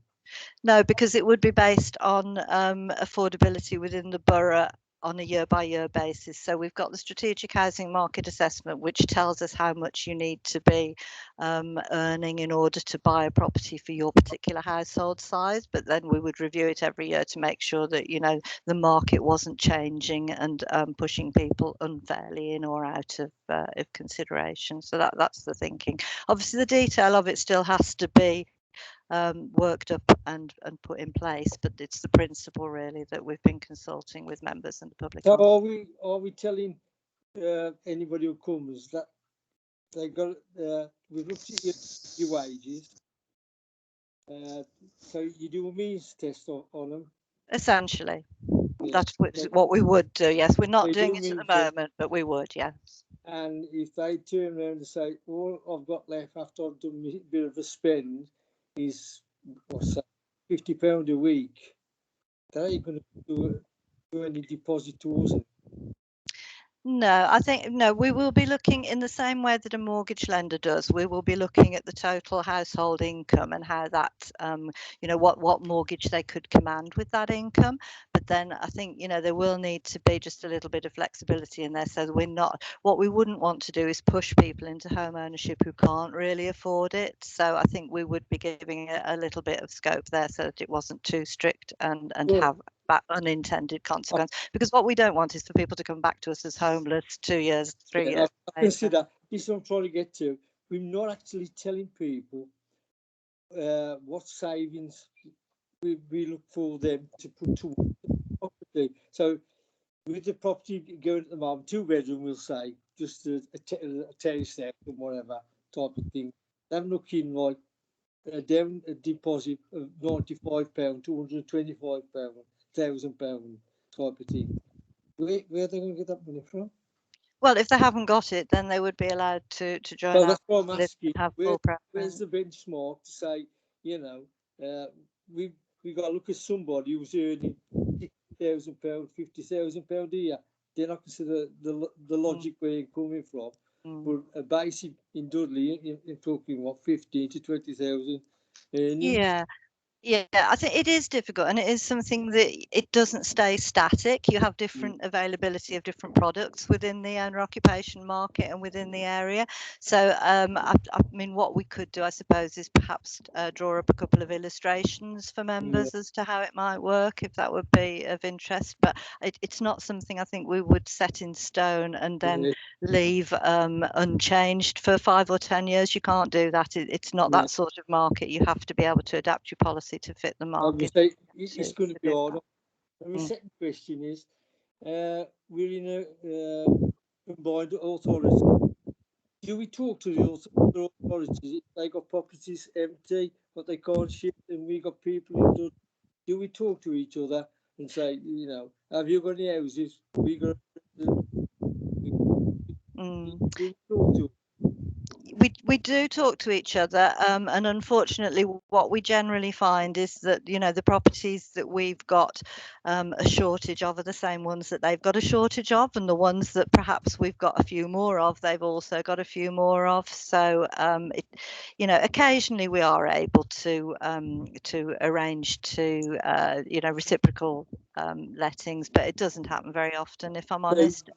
No, because it would be based on affordability within the borough on a year by year basis. So we've got the strategic housing market assessment, which tells us how much you need to be earning in order to buy a property for your particular household size. But then we would review it every year to make sure that, the market wasn't changing and pushing people unfairly in or out of consideration. So that's the thinking. Obviously, the detail of it still has to be worked up and put in place, but it's the principle really that we've been consulting with members and the public. So are we telling anybody who comes that they got we've looked at your wages, so you do a means test on them? Essentially, Yeah. that's what we would do. Yes, we're not They doing do it at mean the moment, but we would. Yes. And if they turn around and say, all I've got left after I've done a bit of a spend is, what's that, £50 a week, they ain't going to do any deposit towards it. No, I think no, we will be looking in the same way that a mortgage lender does. We will be looking at the total household income and how that, what mortgage they could command with that income. But then I think, there will need to be just a little bit of flexibility in there, so that what we wouldn't want to do is push people into home ownership who can't really afford it. So I think we would be giving a little bit of scope there so that it wasn't too strict and have that unintended consequence, because what we don't want is for people to come back to us as homeless 2 years, 3 years. I can see that. This is what I'm trying to get to. We're not actually telling people what savings we look for them to put towards the property. So with the property going at the moment, 2-bedroom, we'll say, just a terrace house or whatever type of thing. They're looking like down a deposit of £95 to £125,000 type of thing. Where are they going to get that money from? Well, if they haven't got it, then they would be allowed to join. So that's what I'm asking. Where's the benchmark to say, we've got to look at somebody who's earning £60,000, £50,000 a year. Then I consider the logic where you're coming from. But a basic in Dudley, in talking what 15 to 20,000 earnings. Yeah, I think it is difficult, and it is something that it doesn't stay static. You have different availability of different products within the owner occupation market and within the area. So, I mean, what we could do, I suppose, is perhaps draw up a couple of illustrations for members as to how it might work, if that would be of interest. But it's not something I think we would set in stone and then leave unchanged for 5 or 10 years. You can't do that. It's not that sort of market. You have to be able to adapt your policy to fit the market. It's going to be hard. And the second question is, we're in a combined authority. Do we talk to the authorities if they got properties empty, but they can't shift, and we got people who do we talk to each other and say, have you got any houses? We got. Do we talk to? We do talk to each other, and unfortunately what we generally find is that the properties that we've got a shortage of are the same ones that they've got a shortage of, and the ones that perhaps we've got a few more of, they've also got a few more of. So occasionally we are able to arrange to reciprocal lettings, but it doesn't happen very often, if I'm honest.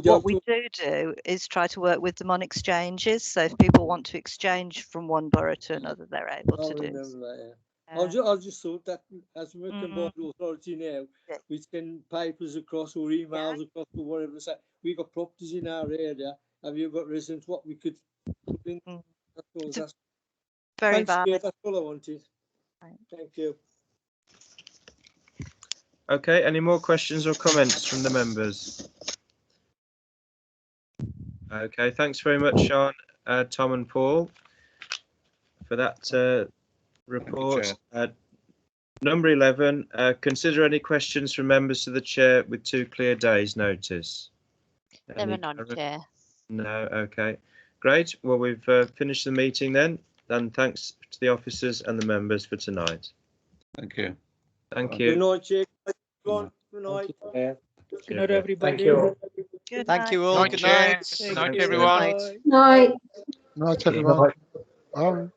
What we do is try to work with them on exchanges. So if people want to exchange from one borough to another, they're able to do. That, I just thought that as we're combined authority now, we send papers across or emails across or whatever. So we've got properties in our area. Have you got residents? What we could struggling. Mm. That's all. Very Thanks, Chair, valid. that's all I wanted. Right. Thank you. Okay, any more questions or comments from the members? Okay, thanks very much, Sean, Tom and Paul, for that report. Number 11, consider any questions from members to the chair with 2 clear days notice. There are none, Chair. No, okay. Great. Well, we've finished the meeting then. And thanks to the officers and the members for tonight. Thank you. Thank Good you. night, Chair. Good night. Good night, everybody. Thank you. Good Thank night. you all. Night, Good Chair. night. Night, Good everyone. night. Night. Night, Thank you. everyone. Bye.